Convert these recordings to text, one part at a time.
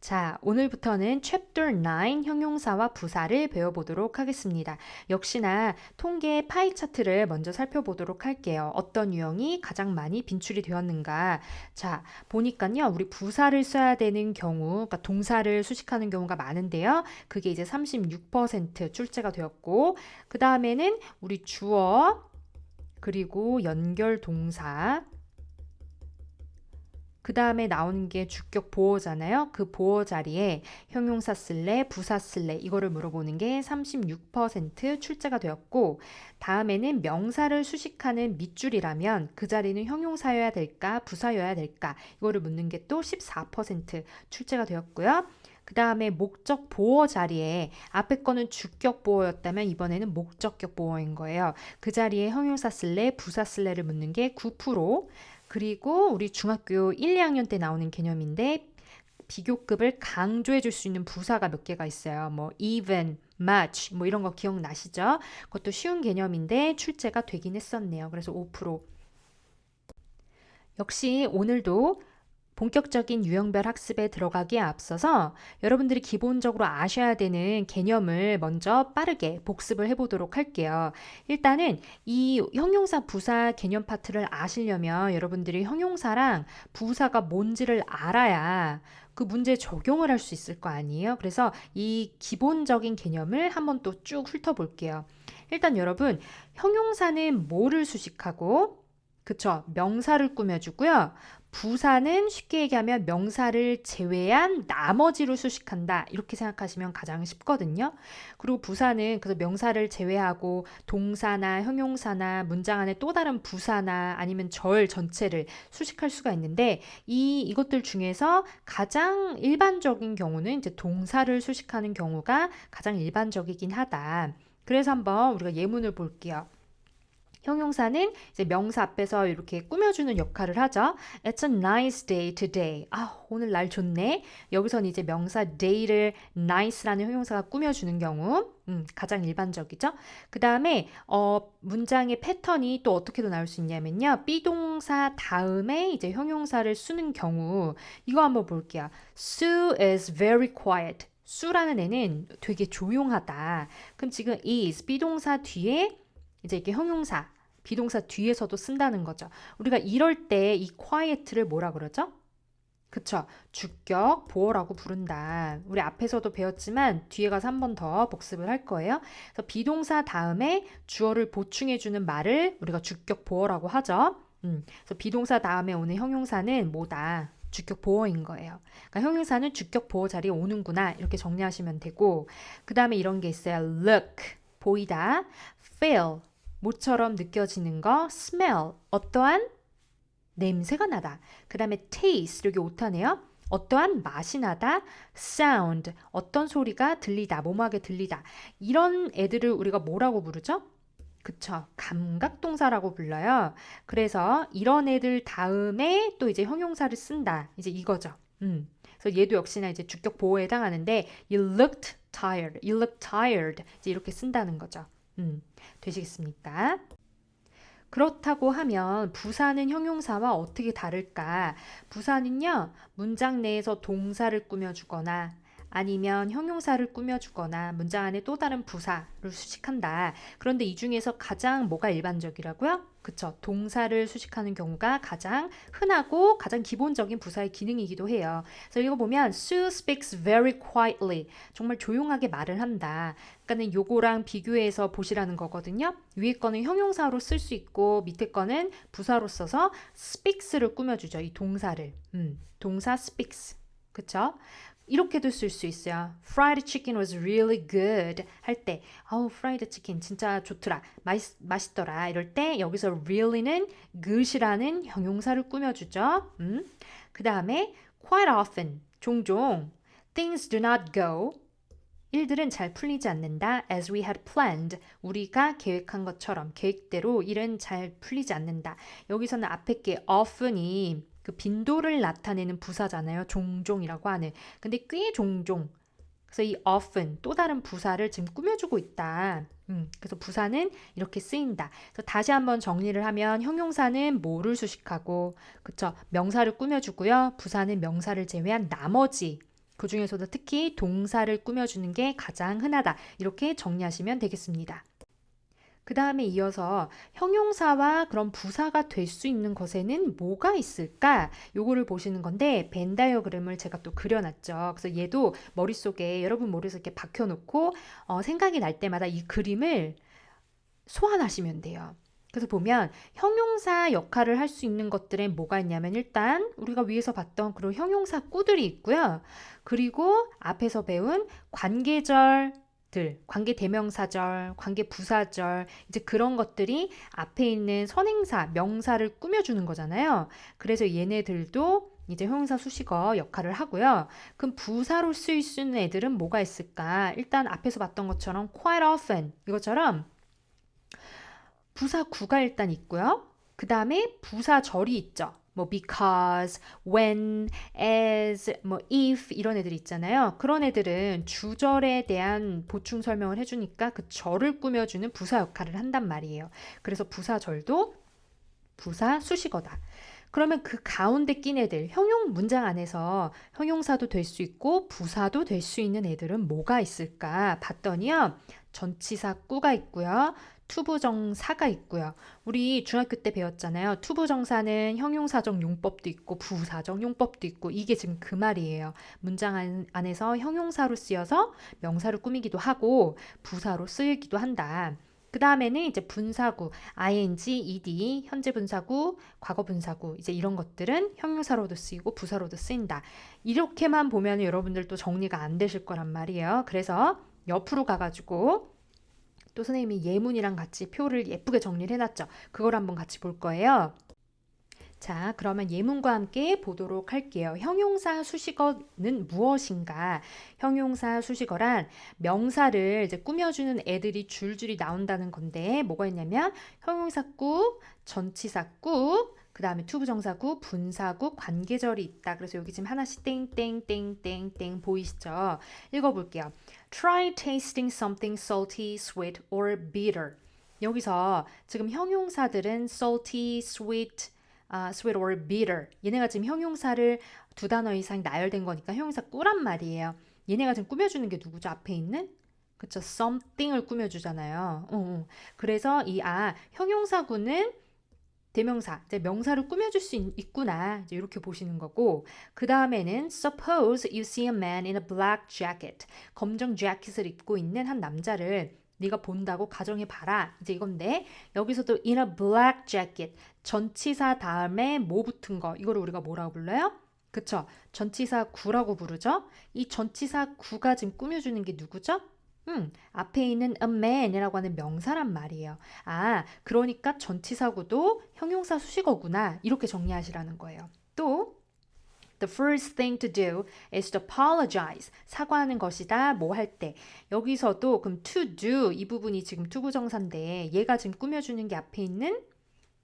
자, 오늘부터는 Chapter 9 형용사와 부사를 배워보도록 하겠습니다. 역시나 통계 파이 차트를 먼저 살펴보도록 할게요. 어떤 유형이 가장 많이 빈출이 되었는가. 자, 보니까요, 우리 부사를 써야 되는 경우, 그러니까 동사를 수식하는 경우가 많은데요. 그게 이제 36% 출제가 되었고, 그 다음에는 우리 주어, 그리고 연결 동사, 그 다음에 나오는 게 주격 보어잖아요. 그 보어 자리에 형용사 쓸래, 부사 쓸래 이거를 물어보는 게 36% 출제가 되었고 다음에는 명사를 수식하는 밑줄이라면 그 자리는 형용사여야 될까, 부사여야 될까 이거를 묻는 게 또 14% 출제가 되었고요. 그 다음에 목적 보어 자리에 앞에 거는 주격 보어였다면 이번에는 목적격 보어인 거예요. 그 자리에 형용사 쓸래, 부사 쓸래를 묻는 게 9%. 그리고 우리 중학교 1, 2학년 때 나오는 개념인데 비교급을 강조해 줄 수 있는 부사가 몇 개가 있어요. 뭐 even, much 뭐 이런 거 기억나시죠? 그것도 쉬운 개념인데 출제가 되긴 했었네요. 그래서 5%. 역시 오늘도 본격적인 유형별 학습에 들어가기에 앞서서 여러분들이 기본적으로 아셔야 되는 개념을 먼저 빠르게 복습을 해보도록 할게요. 일단은 이 형용사 부사 개념 파트를 아시려면 여러분들이 형용사랑 부사가 뭔지를 알아야 그 문제에 적용을 할 수 있을 거 아니에요. 그래서 이 기본적인 개념을 한번 또 쭉 훑어볼게요. 일단 여러분, 형용사는 뭐를 수식하고 그쵸? 명사를 꾸며주고요. 부사는 쉽게 얘기하면 명사를 제외한 나머지로 수식한다. 이렇게 생각하시면 가장 쉽거든요. 그리고 부사는 그래서 명사를 제외하고 동사나 형용사나 문장 안에 또 다른 부사나 아니면 절 전체를 수식할 수가 있는데 이것들 중에서 가장 일반적인 경우는 이제 동사를 수식하는 경우가 가장 일반적이긴 하다. 그래서 한번 우리가 예문을 볼게요. 형용사는 이제 명사 앞에서 이렇게 꾸며주는 역할을 하죠. It's a nice day today. 아, 오늘 날 좋네. 여기서는 이제 명사 day를 nice라는 형용사가 꾸며주는 경우 가장 일반적이죠. 그 다음에 문장의 패턴이 또 어떻게도 나올 수 있냐면요. 비동사 다음에 이제 형용사를 쓰는 경우 이거 한번 볼게요. Sue is very quiet. 수라는 애는 되게 조용하다. 그럼 지금 is 비동사 뒤에 이제 이게 형용사 비동사 뒤에서도 쓴다는 거죠. 우리가 이럴 때 이 quiet를 뭐라 그러죠? 그쵸. 주격, 보어라고 부른다. 우리 앞에서도 배웠지만 뒤에 가서 한 번 더 복습을 할 거예요. 그래서 비동사 다음에 주어를 보충해주는 말을 우리가 주격 보어라고 하죠. 그래서 비동사 다음에 오는 형용사는 뭐다? 주격 보어인 거예요. 그러니까 형용사는 주격 보어 자리에 오는구나. 이렇게 정리하시면 되고 그 다음에 이런 게 있어요. look, 보이다. feel, 모처럼 느껴지는 거, smell, 어떠한 냄새가 나다. 그 다음에 taste, 여기 오타네요. 어떠한 맛이 나다. sound, 어떤 소리가 들리다, 모막에 들리다. 이런 애들을 우리가 뭐라고 부르죠? 그쵸. 감각동사라고 불러요. 그래서 이런 애들 다음에 또 이제 형용사를 쓴다. 이제 이거죠. 그래서 얘도 역시나 이제 주격 보호에 해당하는데 you looked tired, you look tired 이제 이렇게 쓴다는 거죠. 되시겠습니까? 그렇다고 하면 부사는 형용사와 어떻게 다를까? 부사는요, 문장 내에서 동사를 꾸며주거나 아니면 형용사를 꾸며주거나 문장 안에 또 다른 부사를 수식한다. 그런데 이 중에서 가장 뭐가 일반적이라고요? 그쵸. 동사를 수식하는 경우가 가장 흔하고 가장 기본적인 부사의 기능이기도 해요. 그래서 읽어보면 Sue speaks very quietly. 정말 조용하게 말을 한다. 그러니까는 요거랑 비교해서 보시라는 거거든요. 위에 거는 형용사로 쓸 수 있고 밑에 거는 부사로 써서 speaks를 꾸며주죠. 이 동사를. 동사 speaks. 그쵸? 이렇게도 쓸 수 있어요. Fried chicken was really good 할 때 프라이드 치킨 진짜 좋더라. 맛있더라. 이럴 때 여기서 really는 good이라는 형용사를 꾸며주죠. 그 다음에 quite often, 종종 things do not go 일들은 잘 풀리지 않는다. As we had planned. 우리가 계획한 것처럼 계획대로 일은 잘 풀리지 않는다. 여기서는 앞에 게 often이 그 빈도를 나타내는 부사잖아요. 종종이라고 하는. 근데 꽤 종종. 그래서 이 often 또 다른 부사를 지금 꾸며주고 있다. 그래서 부사는 이렇게 쓰인다. 그래서 다시 한번 정리를 하면 형용사는 뭐를 수식하고 그쵸? 명사를 꾸며주고요. 부사는 명사를 제외한 나머지 그 중에서도 특히 동사를 꾸며주는 게 가장 흔하다. 이렇게 정리하시면 되겠습니다. 그 다음에 이어서 형용사와 그런 부사가 될 수 있는 것에는 뭐가 있을까? 요거를 보시는 건데 벤 다이어그램을 제가 또 그려놨죠. 그래서 얘도 머릿속에 여러분 머릿속에 이렇게 박혀놓고 생각이 날 때마다 이 그림을 소환하시면 돼요. 그래서 보면 형용사 역할을 할 수 있는 것들은 뭐가 있냐면 일단 우리가 위에서 봤던 그런 형용사 꾸들이 있고요. 그리고 앞에서 배운 관계절들, 관계대명사절, 관계부사절 이제 그런 것들이 앞에 있는 선행사, 명사를 꾸며주는 거잖아요. 그래서 얘네들도 이제 형용사 수식어 역할을 하고요. 그럼 부사로 쓰일 수 있는 애들은 뭐가 있을까? 일단 앞에서 봤던 것처럼 quite often 이것처럼 부사구가 일단 있고요. 그 다음에 부사절이 있죠. 뭐 because, when, as, 뭐 if 이런 애들 있잖아요. 그런 애들은 주절에 대한 보충 설명을 해주니까 그 절을 꾸며주는 부사 역할을 한단 말이에요. 그래서 부사절도 부사 수식어다. 그러면 그 가운데 낀 애들, 형용 문장 안에서 형용사도 될 수 있고 부사도 될 수 있는 애들은 뭐가 있을까 봤더니요. 전치사 꾸가 있고요. 투부정사가 있고요. 우리 중학교 때 배웠잖아요. 투부정사는 형용사적 용법도 있고 부사적 용법도 있고 이게 지금 그 말이에요. 문장 안에서 형용사로 쓰여서 명사를 꾸미기도 하고 부사로 쓰이기도 한다. 그 다음에는 이제 분사구, ing, ed, 현재 분사구, 과거 분사구 이제 이런 것들은 형용사로도 쓰이고 부사로도 쓰인다. 이렇게만 보면 여러분들도 정리가 안 되실 거란 말이에요. 그래서 옆으로 가가지고 또 선생님이 예문이랑 같이 표를 예쁘게 정리를 해놨죠. 그걸 한번 같이 볼 거예요. 자, 그러면 예문과 함께 보도록 할게요. 형용사 수식어는 무엇인가? 형용사 수식어란 명사를 이제 꾸며주는 애들이 줄줄이 나온다는 건데 뭐가 있냐면 형용사구, 전치사구, 그 다음에 투부정사구, 분사구, 관계절이 있다. 그래서 여기 지금 하나씩 땡땡땡땡땡 보이시죠? 읽어볼게요. Try tasting something salty, sweet, or bitter. 여기서 지금 형용사들은 salty, sweet, sweet or bitter. 얘네가 지금 형용사를 두 단어 이상 나열된 거니까 형용사 꾸란 말이에요. 얘네가 지금 꾸며주는 게 누구죠? 앞에 있는? 그쵸? something을 꾸며주잖아요. 그래서 형용사구는 대명사, 이제 명사를 꾸며줄 수 있구나. 이제 이렇게 보시는 거고, 그 다음에는 suppose you see a man in a black jacket. 검정 재킷을 입고 있는 한 남자를 네가 본다고 가정해봐라. 이제 이건데 여기서도 in a black jacket 전치사 다음에 뭐 붙은 거 이거를 우리가 뭐라고 불러요? 그쵸? 전치사 구라고 부르죠? 이 전치사 구가 지금 꾸며주는 게 누구죠? 앞에 있는 a man이라고 하는 명사란 말이에요. 그러니까 전치사구도 형용사 수식어구나. 이렇게 정리하시라는 거예요. 또 The first thing to do is to apologize. 사과하는 것이다. 뭐 할 때. 여기서도 그럼 to do 이 부분이 지금 투부정사인데 얘가 지금 꾸며주는 게 앞에 있는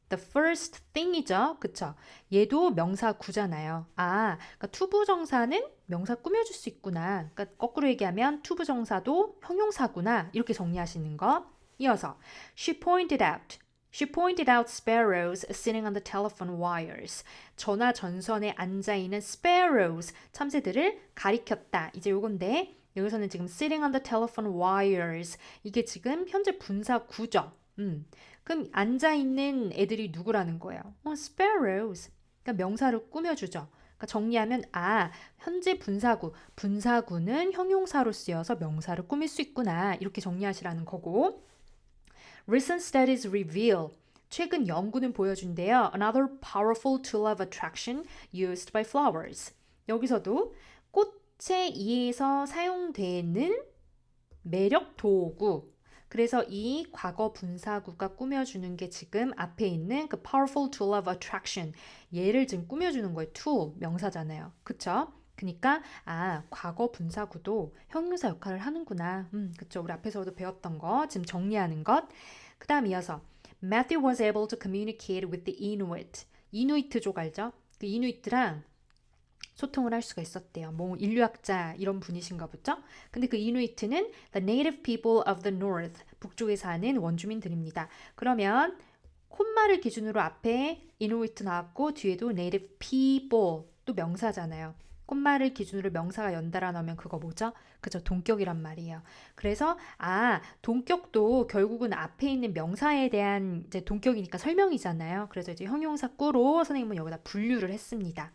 the first thing이죠. 그쵸? 얘도 명사 구잖아요. 그러니까 투부정사는 명사 꾸며줄 수 있구나. 그러니까 거꾸로 얘기하면 투부정사도 형용사구나. 이렇게 정리하시는 거. 이어서 She pointed out sparrows sitting on the telephone wires. 전화 전선에 앉아있는 sparrows, 참새들을 가리켰다. 이제 요건데 여기서는 지금 sitting on the telephone wires. 이게 지금 현재 분사 구죠. 그럼 앉아있는 애들이 누구라는 거예요? sparrows. 그러니까 명사를 꾸며주죠. 그러니까 정리하면 현재 분사구는 형용사로 쓰여서 명사를 꾸밀 수 있구나. 이렇게 정리하시라는 거고 Recent studies reveal 최근 연구는 보여준대요. Another powerful tool of attraction used by flowers. 여기서도 꽃에 의해서 사용되는 매력 도구. 그래서 이 과거 분사구가 꾸며주는 게 지금 앞에 있는 그 powerful tool of attraction. 얘를 지금 꾸며주는 거예요. tool, 명사잖아요. 그쵸? 그러니까 과거 분사구도 형용사 역할을 하는구나. 그쵸? 우리 앞에서도 배웠던 거 지금 정리하는 것. 그 다음 이어서 Matthew was able to communicate with the Inuit. 이누이트족 알죠? 그 이누이트랑 소통을 할 수가 있었대요. 뭐 인류학자 이런 분이신가 보죠? 근데 그 이누이트는 the native people of the north. 북쪽에 사는 원주민들입니다. 그러면 콧말을 기준으로 앞에 이누이트 나왔고 뒤에도 native people 또 명사잖아요. 꽃말을 기준으로 명사가 연달아 나오면 그거 뭐죠? 그죠? 동격이란 말이에요. 그래서 동격도 결국은 앞에 있는 명사에 대한 이제 동격이니까 설명이잖아요. 그래서 이제 형용사 꾸로 선생님은 여기다 분류를 했습니다.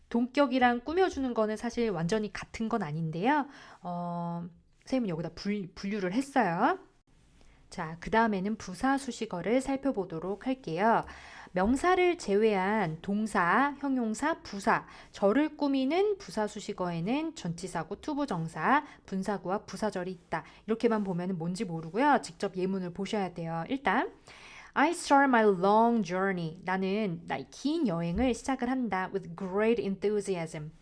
동격이랑 꾸며주는 거는 사실 완전히 같은 건 아닌데요. 선생님은 여기다 분류를 했어요. 자, 그 다음에는 부사 수식어를 살펴보도록 할게요. 명사를 제외한 동사, 형용사, 부사, 절을 꾸미는 부사 수식어에는 전치사구, 투부정사, 분사구와 부사절이 있다. 이렇게만 보면 뭔지 모르고요. 직접 예문을 보셔야 돼요. 일단 I start my long journey. 나는 나의 긴 여행을 시작을 한다. With great enthusiasm.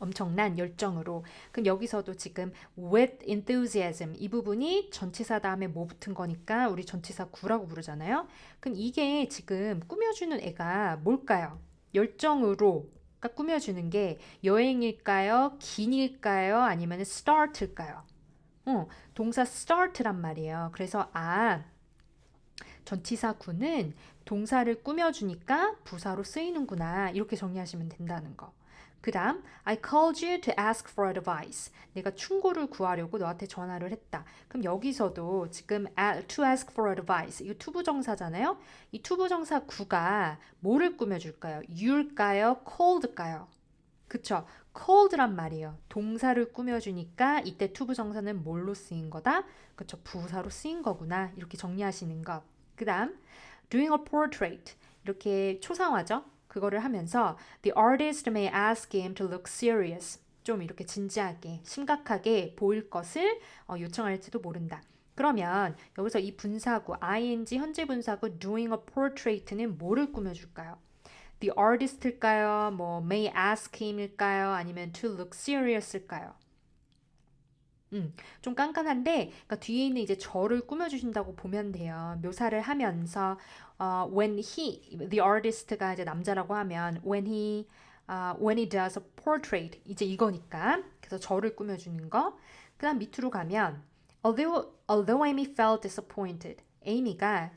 엄청난 열정으로. 그럼 여기서도 지금 with enthusiasm 이 부분이 전치사 다음에 뭐 붙은 거니까 우리 전치사 구라고 부르잖아요. 그럼 이게 지금 꾸며주는 애가 뭘까요? 열정으로가 꾸며주는 게 여행일까요? 긴일까요? 아니면 start일까요? 동사 start란 말이에요. 그래서 전치사 구는 동사를 꾸며주니까 부사로 쓰이는구나. 이렇게 정리하시면 된다는 거. 그 다음 I called you to ask for advice. 내가 충고를 구하려고 너한테 전화를 했다. 그럼 여기서도 지금 to ask for advice 이거 투부정사잖아요. 이 투부정사 구가 뭐를 꾸며줄까요? you일까요? called일까요? 그쵸? called란 말이에요. 동사를 꾸며주니까 이때 투부정사는 뭘로 쓰인 거다? 그쵸? 부사로 쓰인 거구나. 이렇게 정리하시는 것. 그 다음 doing a portrait 이렇게 초상화죠. 그거를 하면서 the artist may ask him to look serious. 좀 이렇게 진지하게, 심각하게 보일 것을 요청할지도 모른다. 그러면 여기서 이 분사구, ing 현재 분사구 doing a portrait는 뭐를 꾸며줄까요? The artist일까요? 뭐 may ask him일까요? 아니면 to look serious일까요? 좀 깐깐한데, 그러니까 뒤에 있는 이제 저를 꾸며주신다고 보면 돼요. 묘사를 하면서, when the artist가 이제 남자라고 하면, when he does a portrait, 이제 이거니까. 그래서 저를 꾸며주는 거. 그 다음 밑으로 가면, although Amy felt disappointed, 에이미가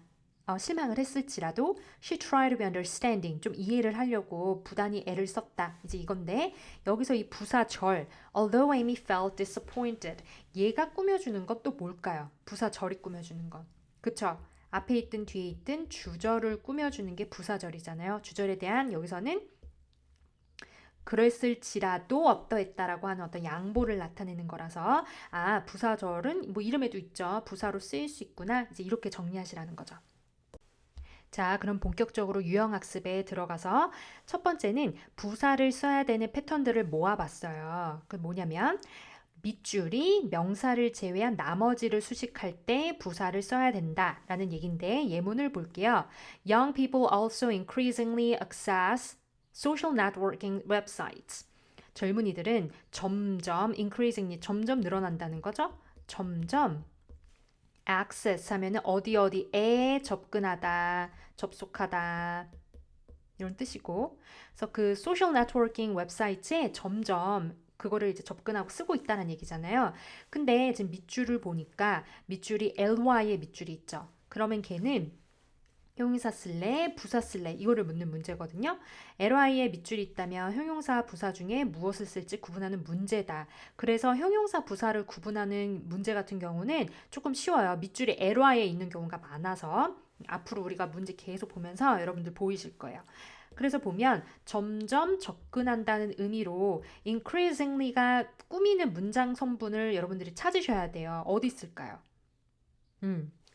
실망을 했을지라도 she tried to be understanding 좀 이해를 하려고 부단히 애를 썼다 이제 이건데 여기서 이 부사절 although Amy felt disappointed 얘가 꾸며주는 것 또 뭘까요? 부사절이 꾸며주는 것 그쵸? 앞에 있든 뒤에 있든 주절을 꾸며주는 게 부사절이잖아요. 주절에 대한 여기서는 그랬을지라도 어떠했다라고 하는 어떤 양보를 나타내는 거라서 부사절은 뭐 이름에도 있죠. 부사로 쓰일 수 있구나 이제 이렇게 정리하시라는 거죠. 자, 그럼 본격적으로 유형학습에 들어가서 첫 번째는 부사를 써야 되는 패턴들을 모아봤어요. 그 뭐냐면 밑줄이 명사를 제외한 나머지를 수식할 때 부사를 써야 된다라는 얘긴데 예문을 볼게요. Young people also increasingly access social networking websites. 젊은이들은 점점 increasingly 점점 늘어난다는 거죠. 점점 access 하면은 어디에 접근하다, 접속하다 이런 뜻이고 그래서 그 소셜 네트워킹 웹사이트에 점점 그거를 이제 접근하고 쓰고 있다는 얘기잖아요. 근데 지금 밑줄을 보니까 밑줄이 ly의 밑줄이 있죠. 그러면 걔는 형용사 쓸래, 부사 쓸래 이거를 묻는 문제거든요. ly에 밑줄이 있다면 형용사, 부사 중에 무엇을 쓸지 구분하는 문제다. 그래서 형용사, 부사를 구분하는 문제 같은 경우는 조금 쉬워요. 밑줄이 ly에 있는 경우가 많아서 앞으로 우리가 문제 계속 보면서 여러분들 보이실 거예요. 그래서 보면 점점 접근한다는 의미로 increasingly가 꾸미는 문장 성분을 여러분들이 찾으셔야 돼요. 어디 있을까요?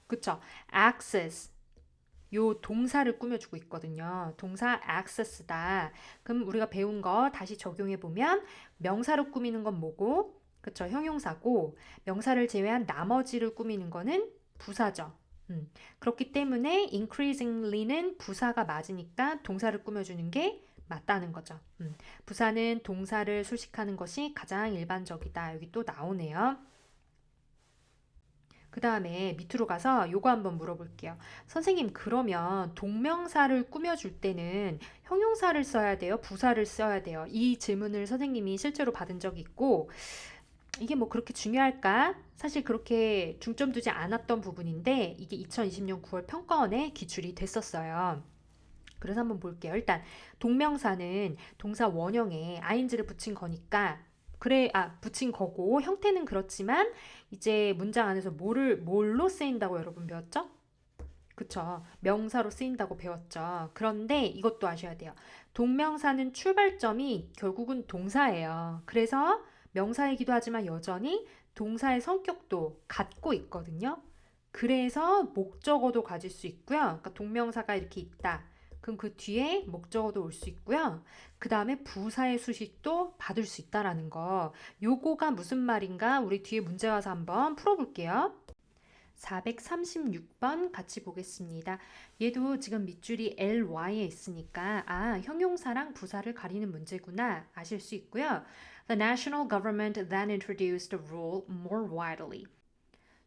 그쵸. access 요 동사를 꾸며주고 있거든요. 동사 access다. 그럼 우리가 배운 거 다시 적용해 보면 명사로 꾸미는 건 뭐고? 그쵸, 형용사고 명사를 제외한 나머지를 꾸미는 거는 부사죠. 그렇기 때문에 increasingly는 부사가 맞으니까 동사를 꾸며주는 게 맞다는 거죠. 부사는 동사를 수식하는 것이 가장 일반적이다. 여기 또 나오네요. 그 다음에 밑으로 가서 요거 한번 물어볼게요. 선생님, 그러면 동명사를 꾸며줄 때는 형용사를 써야 돼요? 부사를 써야 돼요? 이 질문을 선생님이 실제로 받은 적이 있고, 이게 뭐 그렇게 중요할까? 사실 그렇게 중점 두지 않았던 부분인데, 이게 2020년 9월 평가원에 기출이 됐었어요. 그래서 한번 볼게요. 일단 동명사는 동사 원형에 ing를 붙인 거니까 붙인 거고 형태는 그렇지만 이제 문장 안에서 뭘로 쓰인다고 여러분 배웠죠? 그쵸. 명사로 쓰인다고 배웠죠. 그런데 이것도 아셔야 돼요. 동명사는 출발점이 결국은 동사예요. 그래서 명사이기도 하지만 여전히 동사의 성격도 갖고 있거든요. 그래서 목적어도 가질 수 있고요. 그러니까 동명사가 이렇게 있다. 그럼 그 뒤에 목적어도 올 수 있고요. 그 다음에 부사의 수식도 받을 수 있다라는 거. 요거가 무슨 말인가 우리 뒤에 문제 와서 한번 풀어볼게요. 436번 같이 보겠습니다. 얘도 지금 밑줄이 ly에 있으니까 형용사랑 부사를 가리는 문제구나 아실 수 있고요. The national government then introduced the rule more widely.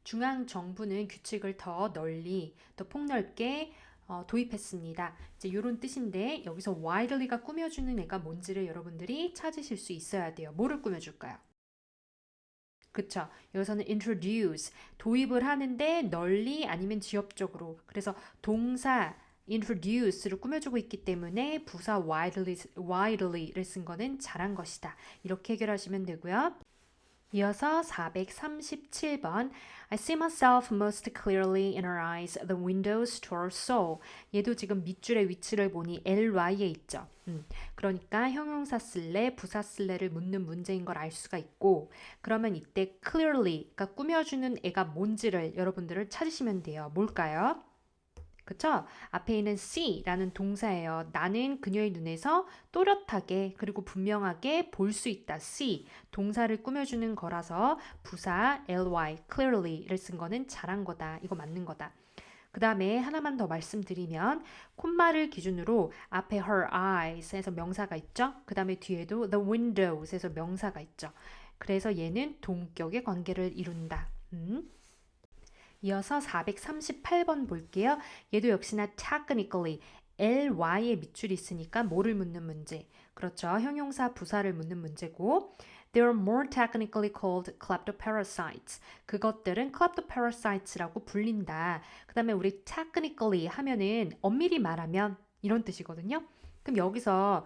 중앙 정부는 규칙을 더 널리, 더 폭넓게 도입했습니다. 이제 이런 뜻인데 여기서 widely가 꾸며주는 애가 뭔지를 여러분들이 찾으실 수 있어야 돼요. 뭐를 꾸며줄까요? 그쵸. 여기서는 introduce, 도입을 하는데 널리 아니면 지역적으로. 그래서 동사 introduce를 꾸며주고 있기 때문에 부사 widely를 쓴 거는 잘한 것이다. 이렇게 해결하시면 되고요. 이어서 437번 I see myself most clearly in her eyes, the windows to her soul. 얘도 지금 밑줄의 위치를 보니 ly에 있죠. 그러니까 형용사 쓸래, 부사 쓸래를 묻는 문제인 걸 알 수가 있고 그러면 이때 clearly가 꾸며주는 애가 뭔지를 여러분들을 찾으시면 돼요. 뭘까요? 그쵸? 앞에 있는 see라는 동사예요. 나는 그녀의 눈에서 또렷하게 그리고 분명하게 볼 수 있다. see 동사를 꾸며주는 거라서 부사 ly clearly를 쓴 거는 잘한 거다. 이거 맞는 거다. 그 다음에 하나만 더 말씀드리면 콤마를 기준으로 앞에 her eyes에서 명사가 있죠. 그 다음에 뒤에도 the windows에서 명사가 있죠. 그래서 얘는 동격의 관계를 이룬다. 이어서 438번 볼게요. 얘도 역시나 technically ly의 밑줄이 있으니까 뭐를 묻는 문제. 그렇죠. 형용사 부사를 묻는 문제고 They are more technically called kleptoparasites. 그것들은 kleptoparasites라고 불린다. 그 다음에 우리 technically 하면은 엄밀히 말하면 이런 뜻이거든요. 그럼 여기서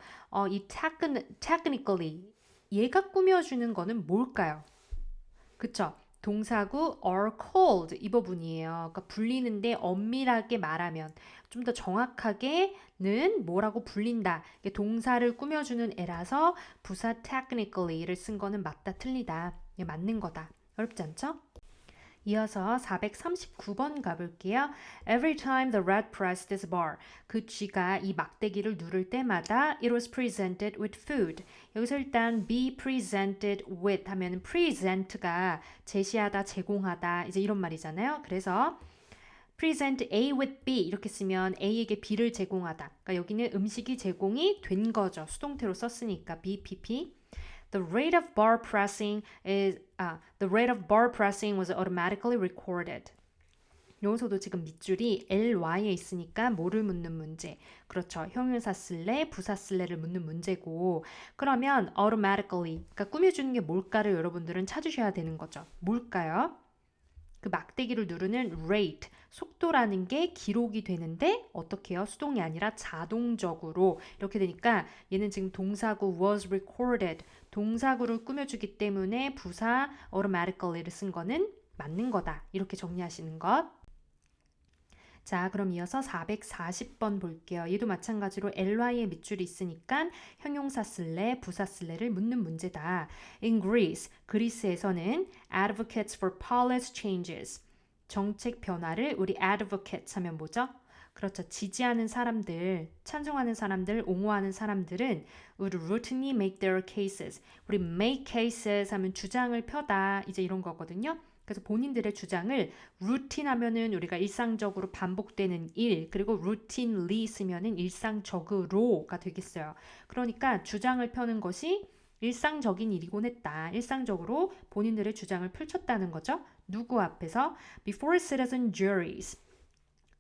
이 technically 얘가 꾸며주는 거는 뭘까요? 그쵸? 동사구 are called 이 부분이에요. 그러니까 불리는데 엄밀하게 말하면 좀 더 정확하게는 뭐라고 불린다. 이게 동사를 꾸며주는 애라서 부사 technically를 쓴 거는 맞다 틀리다. 이게 맞는 거다. 어렵지 않죠? 이어서 439번 가볼게요. Every time the rat pressed his bar. 그 쥐가 이 막대기를 누를 때마다 it was presented with food. 여기서 일단 be presented with 하면 present가 제시하다, 제공하다 이제 이런 말이잖아요. 그래서 present A with B 이렇게 쓰면 A에게 B를 제공하다. 그러니까 여기는 음식이 제공이 된 거죠. 수동태로 썼으니까 BPP. The rate of bar pressing was automatically recorded. 여기서도 지금 밑줄이 ly에 있으니까 뭐를 묻는 문제. 그렇죠. 형용사 쓸래, 부사 쓸래를 묻는 문제고 그러면 automatically 그러니까 꾸며주는 게 뭘까를 여러분들은 찾으셔야 되는 거죠. 뭘까요? 그 막대기를 누르는 rate, 속도라는 게 기록이 되는데 어떻게 해요? 수동이 아니라 자동적으로 이렇게 되니까 얘는 지금 동사구 was recorded, 동사구를 꾸며주기 때문에 부사 automatically를 쓴 거는 맞는 거다. 이렇게 정리하시는 것. 자, 그럼 이어서 440번 볼게요. 얘도 마찬가지로 ly의 밑줄이 있으니까 형용사 쓸래, 부사 쓸래를 묻는 문제다. In Greece, 그리스에서는 advocates for policy changes, 정책 변화를 우리 advocates 하면 뭐죠? 그렇죠. 지지하는 사람들, 찬성하는 사람들, 옹호하는 사람들은 would routinely make their cases. 우리 make cases 하면 주장을 펴다. 이제 이런 거거든요. 그래서 본인들의 주장을 루틴 하면은 우리가 일상적으로 반복되는 일, 그리고 routinely 쓰면은 일상적으로가 되겠어요. 그러니까 주장을 펴는 것이 일상적인 일이곤 했다. 일상적으로 본인들의 주장을 펼쳤다는 거죠. 누구 앞에서? Before citizen juries.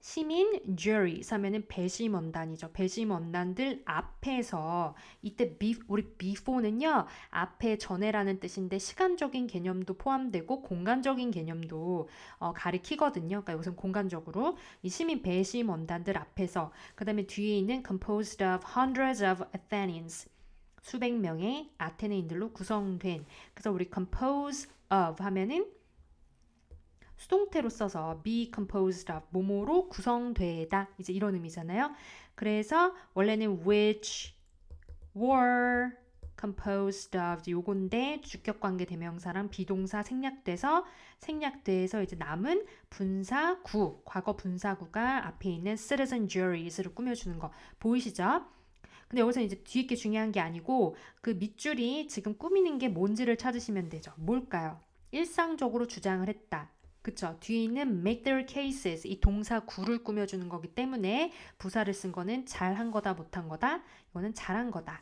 시민 juries 하면은 배심원단이죠. 배심원단들 앞에서 이때 우리 before는요. 앞에 전에라는 뜻인데 시간적인 개념도 포함되고 공간적인 개념도 가리키거든요. 그러니까 여기서 공간적으로 이 시민 배심원단들 앞에서 그 다음에 뒤에 있는 composed of hundreds of Athenians 수백 명의 아테네인들로 구성된 그래서 우리 compose of 하면은 수동태로 써서 be composed of 뭐뭐로 구성되다 이제 이런 의미잖아요. 그래서 원래는 which were composed of 요건데 주격관계 대명사랑 비동사 생략돼서 이제 남은 분사구 과거 분사구가 앞에 있는 citizen juries를 꾸며주는 거 보이시죠? 근데 여기서 이제 뒤에 게 중요한 게 아니고 그 밑줄이 지금 꾸미는 게 뭔지를 찾으시면 되죠. 뭘까요? 일상적으로 주장을 했다. 그쵸? 뒤에 있는 make their cases 이 동사 구를 꾸며주는 거기 때문에 부사를 쓴 거는 잘한 거다 못한 거다 이거는 잘한 거다.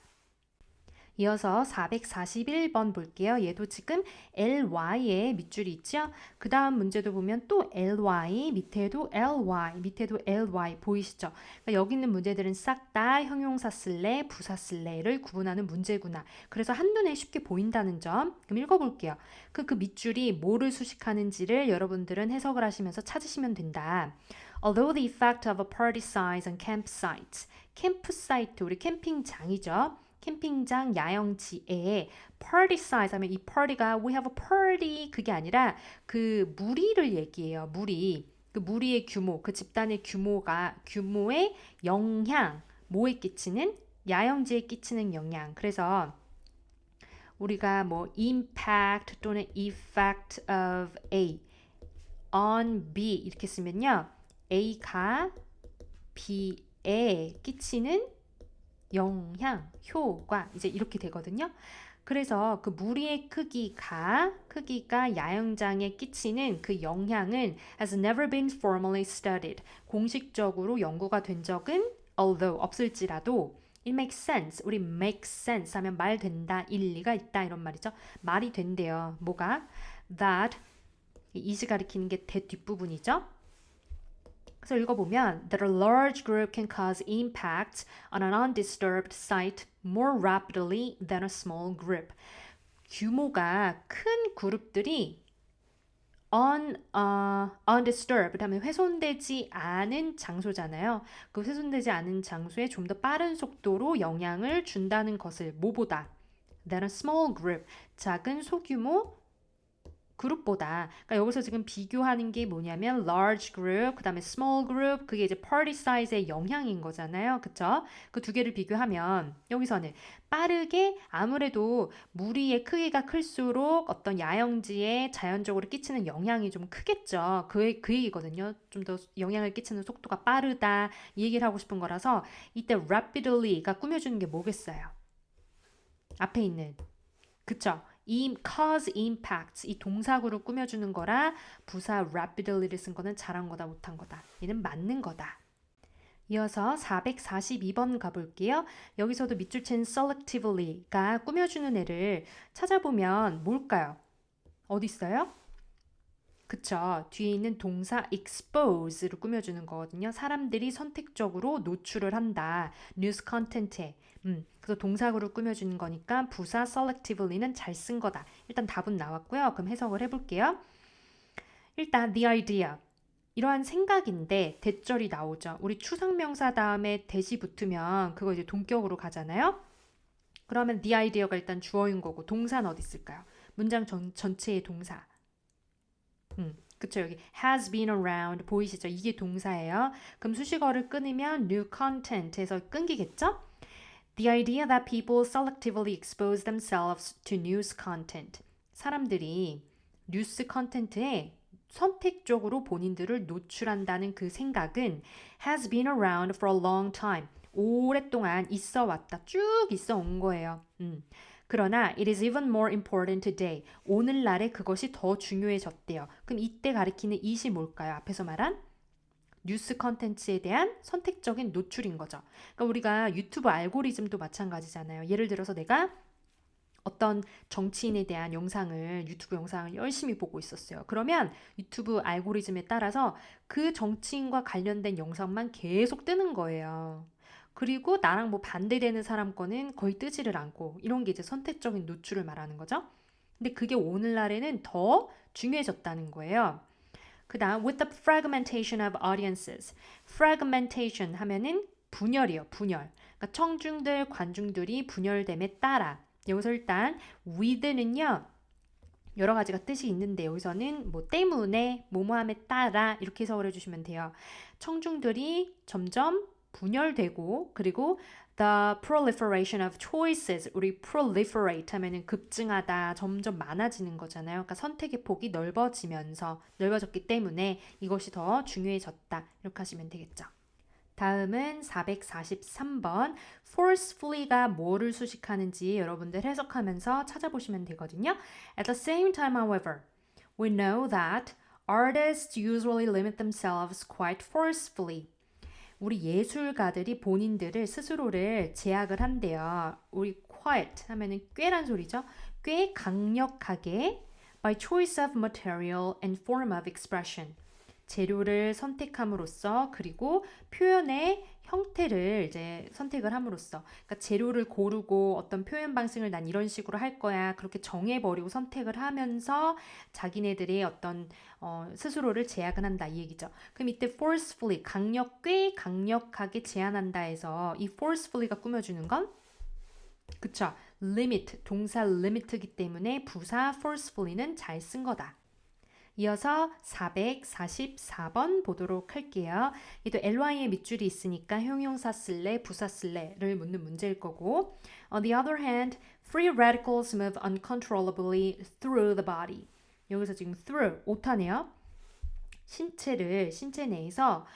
이어서 441번 볼게요. 얘도 지금 ly의 밑줄이 있죠? 그 다음 문제도 보면 또 ly, 밑에도 ly 보이시죠? 그러니까 여기 있는 문제들은 싹 다 형용사 쓸래, 부사 쓸래를 구분하는 문제구나. 그래서 한눈에 쉽게 보인다는 점. 그럼 읽어볼게요. 그 밑줄이 뭐를 수식하는지를 여러분들은 해석을 하시면서 찾으시면 된다. Although the effect of a party size on campsites, 캠프사이트, 우리 캠핑장이죠. 캠핑장 야영지에 party size 하면 이 party가 we have a party 그게 아니라 그 무리를 얘기해요. 무리. 그 무리의 규모, 그 집단의 규모의 영향, 뭐에 끼치는 야영지에 끼치는 영향. 그래서 우리가 뭐 impact 또는 effect of A on B 이렇게 쓰면요. A가 B에 끼치는 영향, 효과 이제 이렇게 되거든요. 그래서 그 무리의 크기가 야영장에 끼치는 그 영향은 has never been formally studied. 공식적으로 연구가 된 적은 although 없을지라도 it makes sense. 우리 make sense 하면 말 된다, 일리가 있다 이런 말이죠. 말이 된대요. 뭐가? that 이시 가리키는 게 대 뒷부분이죠. 그래서 읽어보면 that a large group can cause impact on an undisturbed site more rapidly than a small group. 규모가 큰 그룹들이 undisturbed 하면 훼손되지 않은 장소잖아요. 그 훼손되지 않은 장소에 좀 더 빠른 속도로 영향을 준다는 것을 뭐보다 than a small group 작은 소규모 그룹보다 그러니까 여기서 지금 비교하는 게 뭐냐면 large group 그다음에 small group 그게 이제 party size의 영향인 거잖아요. 그쵸? 그 두 개를 비교하면 여기서는 빠르게 아무래도 무리의 크기가 클수록 어떤 야영지에 자연적으로 끼치는 영향이 좀 크겠죠. 그 얘기거든요. 좀 더 영향을 끼치는 속도가 빠르다 이 얘기를 하고 싶은 거라서 이때 rapidly가 꾸며주는 게 뭐겠어요? 앞에 있는 그쵸? cause impacts 이 동사구를 꾸며주는 거라 부사 rapidly를 쓴 거는 잘한 거다 못한 거다. 얘는 맞는 거다. 이어서 442번 가볼게요. 여기서도 밑줄 친 selectively가 꾸며주는 애를 찾아보면 뭘까요? 어디 있어요? 그쵸. 뒤에 있는 동사 expose를 꾸며주는 거거든요. 사람들이 선택적으로 노출을 한다. 뉴스 컨텐츠에. 그래서 동사구를 꾸며주는 거니까 부사 selectively는 잘 쓴 거다. 일단 답은 나왔고요. 그럼 해석을 해볼게요. 일단 the idea. 이러한 생각인데 대절이 나오죠. 우리 추상명사 다음에 대시 붙으면 그거 이제 동격으로 가잖아요. 그러면 the idea가 일단 주어인 거고 동사는 어디 있을까요? 문장 전체의 동사. 그쵸 여기 has been around 보이시죠? 이게 동사예요. 그럼 수식어를 끊으면 new content에서 끊기겠죠? The idea that people selectively expose themselves to news content. 사람들이 뉴스 컨텐츠에 선택적으로 본인들을 노출한다는 그 생각은 has been around for a long time. 오랫동안 있어 왔다. 쭉 있어 온 거예요. 그러나 it is even more important today. 오늘날에 그것이 더 중요해졌대요. 그럼 이때 가리키는 it이 뭘까요? 앞에서 말한 뉴스 컨텐츠에 대한 선택적인 노출인 거죠. 그러니까 우리가 유튜브 알고리즘도 마찬가지잖아요. 예를 들어서 내가 어떤 정치인에 대한 영상을 유튜브 영상을 열심히 보고 있었어요. 그러면 유튜브 알고리즘에 따라서 그 정치인과 관련된 영상만 계속 뜨는 거예요. 그리고 나랑 뭐 반대되는 사람 거는 거의 뜨지를 않고 이런 게 이제 선택적인 노출을 말하는 거죠. 근데 그게 오늘날에는 더 중요해졌다는 거예요. 그다음 with the fragmentation of audiences. fragmentation 하면은 분열이요, 분열. 그러니까 청중들, 관중들이 분열됨에 따라 여기서 일단 with는요. 여러 가지가 뜻이 있는데 여기서는 뭐 때문에, 뭐뭐함에 따라 이렇게 해석을 해주시면 돼요. 청중들이 점점 분열되고 그리고 the proliferation of choices 우리 proliferate 하면은 급증하다 점점 많아지는 거잖아요. 그러니까 선택의 폭이 넓어졌기 때문에 이것이 더 중요해졌다 이렇게 하시면 되겠죠. 다음은 443번 forcefully가 뭐를 수식하는지 여러분들 해석하면서 찾아보시면 되거든요. At the same time, however, we know that artists usually limit themselves quite forcefully. 우리 예술가들이 본인들을 스스로를 제약을 한대요. 우리 quite 하면은 꽤란 소리죠. 꽤 강력하게 by choice of material and form of expression. 재료를 선택함으로써 그리고 표현의 형태를 이제 선택을 함으로써 그러니까 재료를 고르고 어떤 표현 방식을 난 이런 식으로 할 거야 그렇게 정해버리고 선택을 하면서 자기네들의 어떤 스스로를 제약을 한다 이 얘기죠. 그럼 이때 forcefully 꽤 강력하게 제한한다 해서 이 forcefully가 꾸며주는 건 그쵸 limit 동사 limit이기 때문에 부사 forcefully는 잘 쓴 거다. 이어서 444번 보도록 할게요. 이도 ly의 밑줄이 있으니까 형용사 쓸래, 부사 쓸래를 묻는 문제일 거고 On the other hand, free radicals move uncontrollably through the body. 여기서 지금 through, 오타네요. 신체 내에서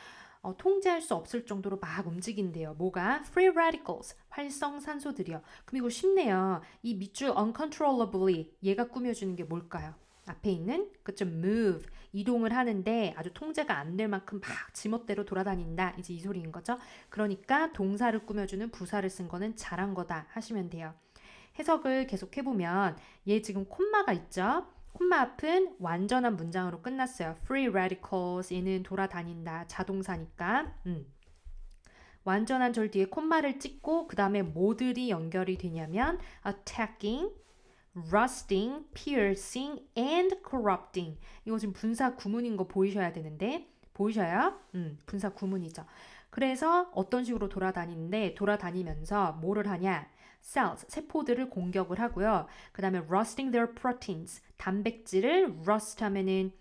통제할 수 없을 정도로 막 움직인대요. 뭐가? Free radicals, 활성산소들이요. 그럼 이거 쉽네요. 이 밑줄 uncontrollably, 얘가 꾸며주는 게 뭘까요? 앞에 있는 그쵸 move 이동을 하는데 아주 통제가 안 될 만큼 막 지멋대로 돌아다닌다 이제 이 소리인 거죠. 그러니까 동사를 꾸며주는 부사를 쓴 거는 잘한 거다 하시면 돼요. 해석을 계속 해보면 얘 지금 콤마가 있죠. 콤마 앞은 완전한 문장으로 끝났어요. Free radicals 얘는 돌아다닌다 자동사니까 완전한 절 뒤에 콤마를 찍고 그 다음에 뭐들이 연결이 되냐면 attacking rusting, piercing, and corrupting. 이거 지금 분사 구문인 거 보이셔야 되는데 보이셔요? 분사 구문이죠. 그래서 어떤 식으로 돌아다니면서 뭐를 하냐? cells, 세포들을 공격을 하고요. 그 다음에 rusting their proteins, 단백질을 rust 하면은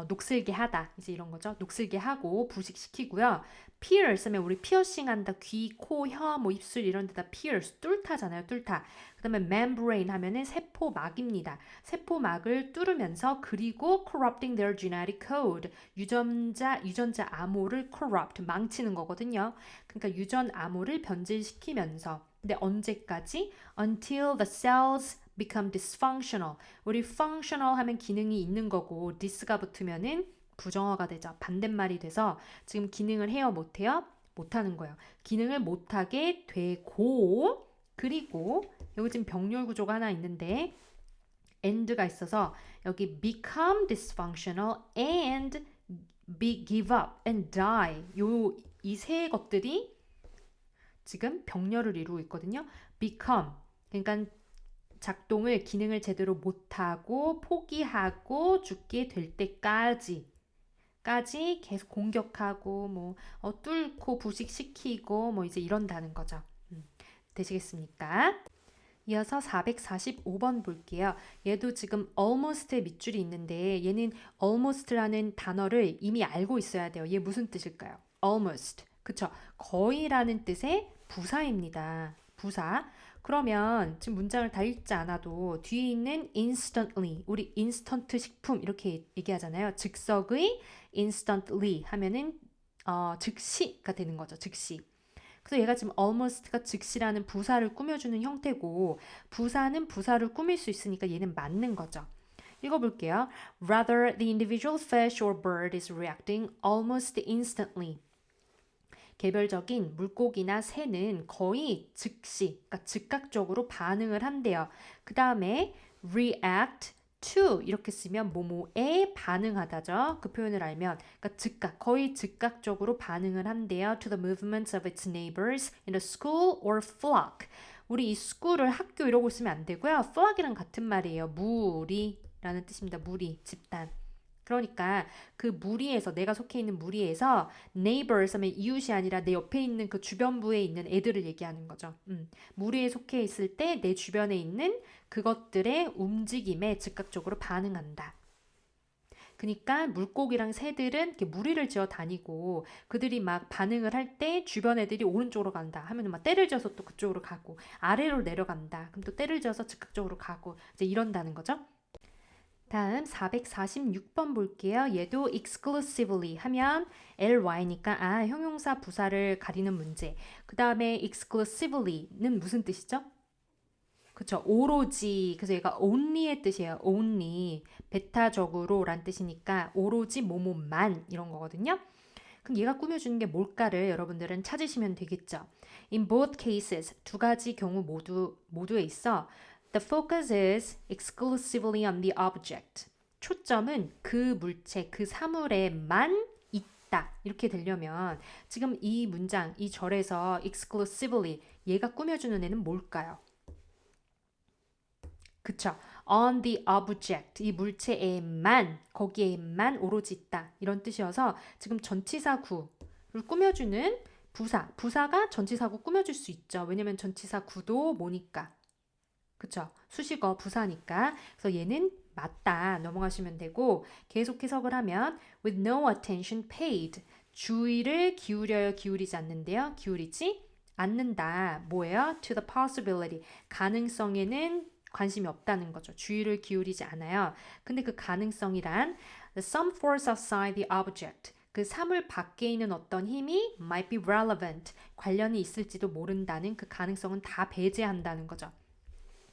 녹슬게 하다. 이제 이런 거죠. 녹슬게 하고 부식시키고요. pierce 하면 우리 피어싱 한다. 귀, 코, 혀, 뭐 입술 이런 데다 pierce, 뚫다잖아요. 뚫다. 그 다음에 membrane 하면은 세포막입니다. 세포막을 뚫으면서 그리고 corrupting their genetic code. 유전자 암호를 corrupt, 망치는 거거든요. 그러니까 유전 암호를 변질시키면서 근데 언제까지? Until the cells become dysfunctional. 우리 functional 하면 기능이 있는 거고 this가 붙으면은 부정어가 되죠. 반대말이 돼서 지금 기능을 해요? 못해요? 못하는 거예요. 기능을 못하게 되고 그리고 여기 지금 병렬 구조가 하나 있는데 and가 있어서 여기 become dysfunctional and give up and die 이 세 것들이 지금 병렬을 이루고 있거든요. become 그러니까 기능을 제대로 못하고 포기하고 죽게 될 때까지 계속 공격하고 뚫고 부식시키고 이제 이런다는 거죠. 되시겠습니까? 이어서 445번 볼게요. 얘도 지금 almost의 밑줄이 있는데 얘는 almost라는 단어를 이미 알고 있어야 돼요. 얘 무슨 뜻일까요? almost. 그쵸? 거의라는 뜻의 부사입니다. 부사. 그러면 지금 문장을 다 읽지 않아도 뒤에 있는 instantly, 우리 인스턴트 식품 이렇게 얘기하잖아요. 즉석의 instantly 하면은 즉시가 되는 거죠. 즉시. 그래서 얘가 지금 almost가 즉시라는 부사를 꾸며주는 형태고 부사는 부사를 꾸밀 수 있으니까 얘는 맞는 거죠. 읽어볼게요. Rather, the individual fish or bird is reacting almost instantly 개별적인 물고기나 새는 거의 즉시, 그러니까 즉각적으로 반응을 한대요. 그 다음에 react to 이렇게 쓰면 뭐뭐에 반응하다죠. 그 표현을 알면 그러니까 거의 즉각적으로 반응을 한대요. To the movements of its neighbors in a school or flock. 우리 이 school을 학교 이러고 있으면 안 되고요. flock이랑 같은 말이에요. 무리라는 뜻입니다. 무리, 집단. 그러니까 그 무리에서 내가 속해 있는 무리에서 neighbors 하면 이웃이 아니라 내 옆에 있는 그 주변부에 있는 애들을 얘기하는 거죠. 무리에 속해 있을 때 내 주변에 있는 그것들의 움직임에 즉각적으로 반응한다. 그러니까 물고기랑 새들은 이렇게 무리를 지어 다니고 그들이 막 반응을 할 때 주변 애들이 오른쪽으로 간다 하면 막 때를 지어서 또 그쪽으로 가고 아래로 내려간다. 그럼 또 때를 지어서 즉각적으로 가고 이제 이런다는 거죠. 다음 446번 볼게요. 얘도 exclusively 하면 ly니까 형용사 부사를 가리는 문제. 그 다음에 exclusively는 무슨 뜻이죠? 그쵸, 오로지. 그래서 얘가 only의 뜻이에요. only. 배타적으로 란 뜻이니까 오로지 뭐뭐만 이런 거거든요. 그럼 얘가 꾸며주는 게 뭘까를 여러분들은 찾으시면 되겠죠. In both cases, 두 가지 경우 모두에 있어 The focus is exclusively on the object. 초점은 그 물체, 그 사물에만 있다. 이렇게 되려면 지금 이 문장, 이 절에서 exclusively 얘가 꾸며주는 애는 뭘까요? 그쵸. On the object. 이 물체에만, 거기에만 오로지 있다. 이런 뜻이어서 지금 전치사구를 꾸며주는 부사가 전치사구 꾸며줄 수 있죠. 왜냐면 전치사구도 뭐니까. 그쵸? 수식어 부사니까. 그래서 얘는 맞다 넘어가시면 되고 계속 해석을 하면 with no attention paid 주의를 기울여요 기울이지 않는데요 기울이지 않는다 뭐예요? to the possibility 가능성에는 관심이 없다는 거죠. 주의를 기울이지 않아요. 근데 그 가능성이란 some force outside the object 그 사물 밖에 있는 어떤 힘이 might be relevant 관련이 있을지도 모른다는 그 가능성은 다 배제한다는 거죠.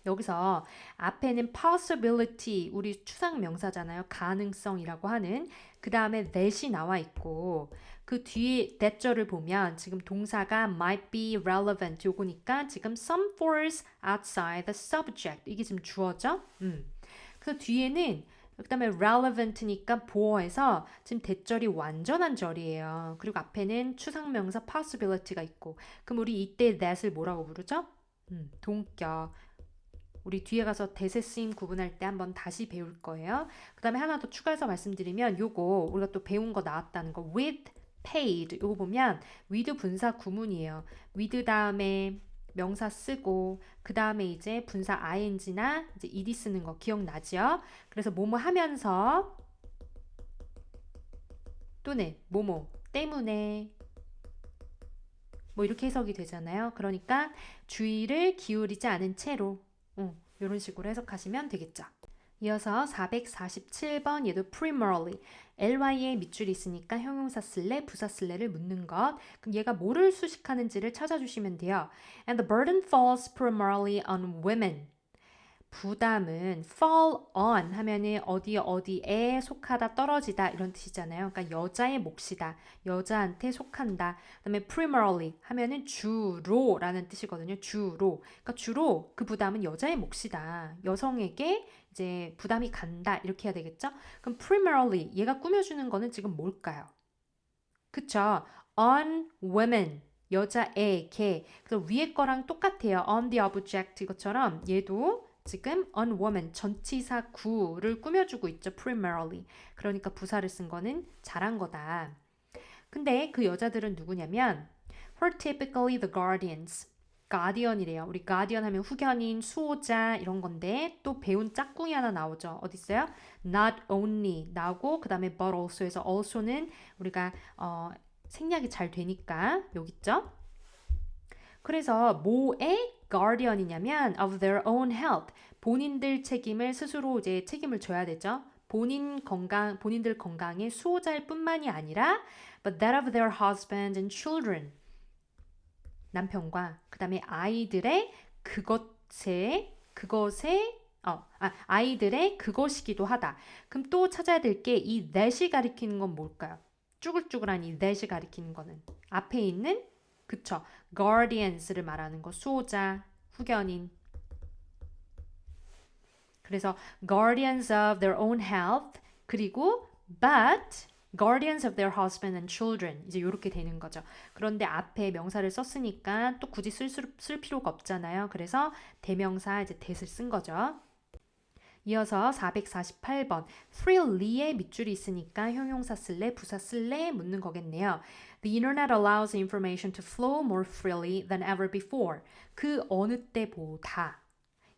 여기서 앞에는 possibility 우리 추상 명사잖아요. 가능성이라고 하는 그 다음에 that이 나와 있고 그 뒤에 that절을 보면 지금 동사가 might be relevant 요거니까 지금 some force outside the subject 이게 지금 주어죠. 그래서 뒤에는 그 다음에 relevant니까 보어해서 지금 대절이 완전한 절이에요. 그리고 앞에는 추상명사 possibility가 있고 그럼 우리 이때 that을 뭐라고 부르죠? 동격. 우리 뒤에 가서 대세 쓰임 구분할 때 한번 다시 배울 거예요. 그 다음에 하나 더 추가해서 말씀드리면 요거 우리가 또 배운 거 나왔다는 거 with paid 요거 보면 with 분사 구문이에요. with 다음에 명사 쓰고 그 다음에 이제 분사 ing나 이제 ed 쓰는 거 기억나죠? 그래서 뭐뭐 하면서 또는 뭐뭐 때문에 뭐 이렇게 해석이 되잖아요. 그러니까 주의를 기울이지 않은 채로 이런 식으로 해석하시면 되겠죠. 이어서 447번 얘도 primarily ly에 밑줄이 있으니까 형용사 쓸래 부사 쓸래를 묻는 것 그럼 얘가 뭐를 수식하는지를 찾아주시면 돼요. And the burden falls primarily on women. 부담은 fall on 하면은 어디에 속하다 떨어지다 이런 뜻이잖아요. 그러니까 여자의 몫이다. 여자한테 속한다. 그다음에 primarily 하면은 주로라는 뜻이거든요. 주로. 그러니까 주로 그 부담은 여자의 몫이다. 여성에게 이제 부담이 간다. 이렇게 해야 되겠죠? 그럼 primarily 얘가 꾸며주는 거는 지금 뭘까요? 그쵸? on women 여자에게. 그래서 위에 거랑 똑같아요. on the object 이것처럼 얘도 지금 on woman 전치사 구를 꾸며주고 있죠. primarily. 그러니까 부사를 쓴 거는 잘한 거다. 근데 그 여자들은 누구냐면 were typically the guardians. 가디언이래요. 우리 가디언 하면 후견인, 수호자 이런 건데 또 배운 짝꿍이 하나 나오죠. 어디 있어요? Not only 나오고 그 다음에 but also에서 also는 우리가 생략이 잘 되니까 여기 있죠. 그래서 뭐의 guardian이냐면 of their own health. 본인들 책임을 스스로 이제 책임을 져야 되죠. 본인들 건강의 수호자일 뿐만이 아니라 but that of their husband and children. 남편과 그다음에 아이들의 아이들의 그것이기도 하다. 그럼 또 찾아야 될 게 이 that이 가리키는 건 뭘까요? 쭈글쭈글한 이 that이 가리키는 거는 앞에 있는 그쵸 guardians를 말하는 거 수호자, 후견인. 그래서 guardians of their own health 그리고 but guardians of their husband and children 이제 이렇게 되는 거죠. 그런데 앞에 명사를 썼으니까 또 굳이 쓸 필요가 없잖아요. 그래서 대명사 이제 that을 쓴 거죠. 이어서 448번 freely의 밑줄이 있으니까 형용사 쓸래 부사 쓸래 묻는 거겠네요. The internet allows information to flow more freely than ever before. 그 어느 때보다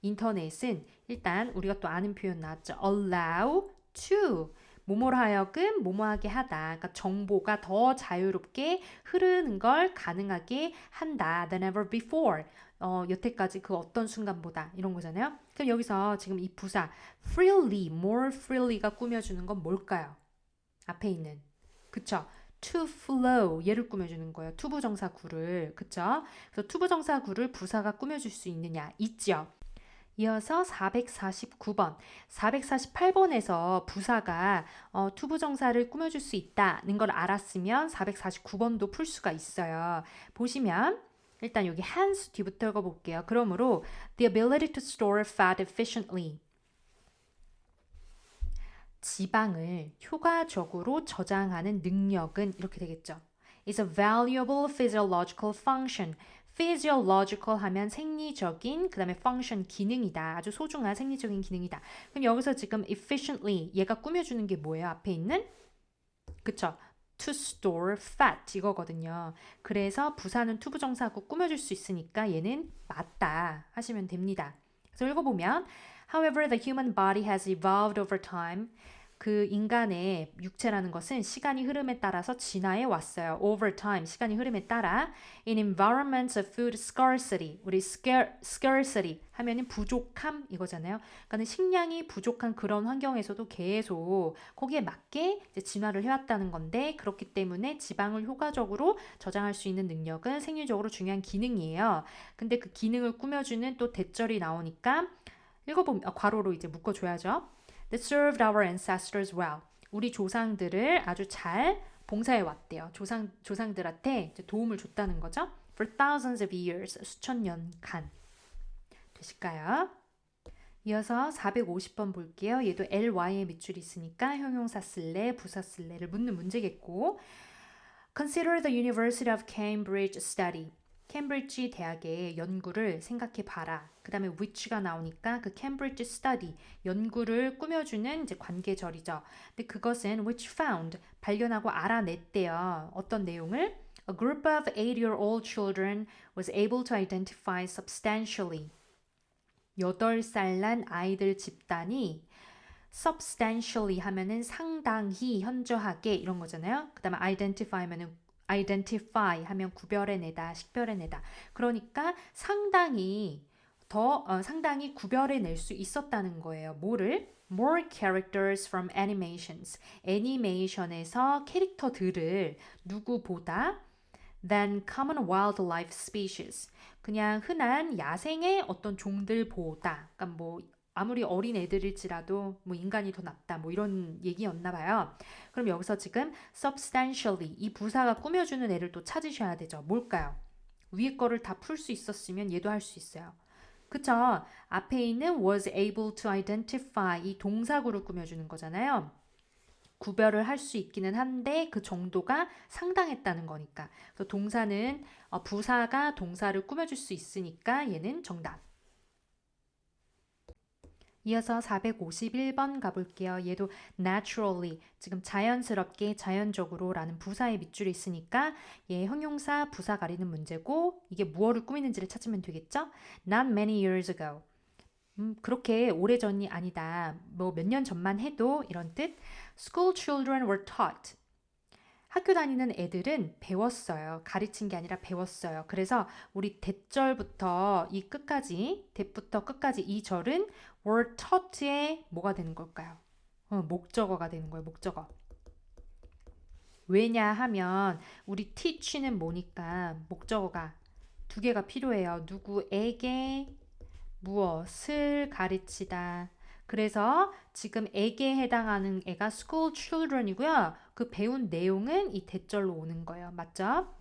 인터넷은 일단 우리가 또 아는 표현 나왔죠. allow to 뭐뭐로 하여금 뭐뭐하게 하다. 그러니까 정보가 더 자유롭게 흐르는 걸 가능하게 한다. than ever before. 여태까지 그 어떤 순간보다 이런 거잖아요. 그럼 여기서 지금 이 부사 freely, more freely가 꾸며주는 건 뭘까요? 앞에 있는 그쵸? to flow 얘를 꾸며주는 거예요. 투부정사구를 그쵸? 그래서 투부정사구를 부사가 꾸며줄 수 있느냐? 있죠. 이어서 449번, 448번에서 부사가 투부정사를 꾸며줄 수 있다는 걸 알았으면 449번도 풀 수가 있어요. 보시면 일단 여기 hands 뒤부터 읽어볼게요. 그러므로 the ability to store fat efficiently 지방을 효과적으로 저장하는 능력은 이렇게 되겠죠. is a valuable physiological function. physiological 하면 생리적인, 그 다음에 function 기능이다. 아주 소중한 생리적인 기능이다. 그럼 여기서 지금 efficiently 얘가 꾸며주는 게 뭐예요? 앞에 있는? 그쵸? to store fat 이거거든요. 그래서 부사는 투부정사고 꾸며줄 수 있으니까 얘는 맞다 하시면 됩니다. 그래서 읽어보면 However, the human body has evolved over time. 그 인간의 육체라는 것은 시간이 흐름에 따라서 진화해 왔어요. Over time, 시간이 흐름에 따라 in environments of food scarcity. 우리 scarcity 하면은 부족함 이거잖아요. 그러니까 식량이 부족한 그런 환경에서도 계속 거기에 맞게 이제 진화를 해왔다는 건데 그렇기 때문에 지방을 효과적으로 저장할 수 있는 능력은 생리적으로 중요한 기능이에요. 근데 그 기능을 꾸며주는 또 대절이 나오니까 읽어보면 괄호로 이제 묶어줘야죠. That served our ancestors well. 우리 조상들을 아주 잘 봉사해 왔대요. 조상들한테 이제 도움을 줬다는 거죠. For thousands of years, 수천 년간. 되실까요? 이어서 450번 볼게요. 얘도 ly의 밑줄이 있으니까 형용사 쓸래, 부사 쓸래를 묻는 문제겠고 Consider the University of Cambridge study. 캠브리지 대학의 연구를 생각해 봐라. 그 다음에 which가 나오니까 그 캠브리지 study, 연구를 꾸며주는 이제 관계절이죠. 근데 그것은 which found, 발견하고 알아냈대요. 어떤 내용을? A group of 8-year-old children was able to identify substantially. 8살 난 아이들 집단이 substantially 하면은 상당히 현저하게 이런 거잖아요. 그 다음에 identify 하면은 identify 하면 구별해내다, 식별해내다. 그러니까 상당히 상당히 구별해낼 수 있었다는 거예요. 뭐를? More characters from animations. 애니메이션에서 캐릭터들을 누구보다 than common wildlife species. 그냥 흔한 야생의 어떤 종들보다. 그러니까 뭐 아무리 어린 애들일지라도 뭐 인간이 더 낫다 뭐 이런 얘기였나 봐요. 그럼 여기서 지금 substantially 이 부사가 꾸며주는 애를 또 찾으셔야 되죠. 뭘까요? 위에 거를 다 풀 수 있었으면 얘도 할 수 있어요. 그쵸? 앞에 있는 was able to identify 이 동사구를 꾸며주는 거잖아요. 구별을 할 수 있기는 한데 그 정도가 상당했다는 거니까. 그래서 동사는 부사가 동사를 꾸며줄 수 있으니까 얘는 정답. 이어서 451번 가볼게요. 얘도 naturally, 지금 자연스럽게, 자연적으로 라는 부사의 밑줄이 있으니까 얘 형용사, 부사 가리는 문제고 이게 무엇을 꾸미는지를 찾으면 되겠죠? Not many years ago. 그렇게 오래전이 아니다. 뭐 몇 년 전만 해도 이런 뜻. School children were taught. 학교 다니는 애들은 배웠어요. 가르친 게 아니라 배웠어요. 그래서 우리 대절부터 이 끝까지, 대부터 끝까지 이 절은 were taught의 뭐가 되는 걸까요? 목적어가 되는 거예요. 목적어. 왜냐하면 우리 teach는 뭐니까 목적어가 두 개가 필요해요. 누구에게 무엇을 가르치다. 그래서 지금 에게 해당하는 애가 school children이고요. 그 배운 내용은 이 대절로 오는 거예요. 맞죠?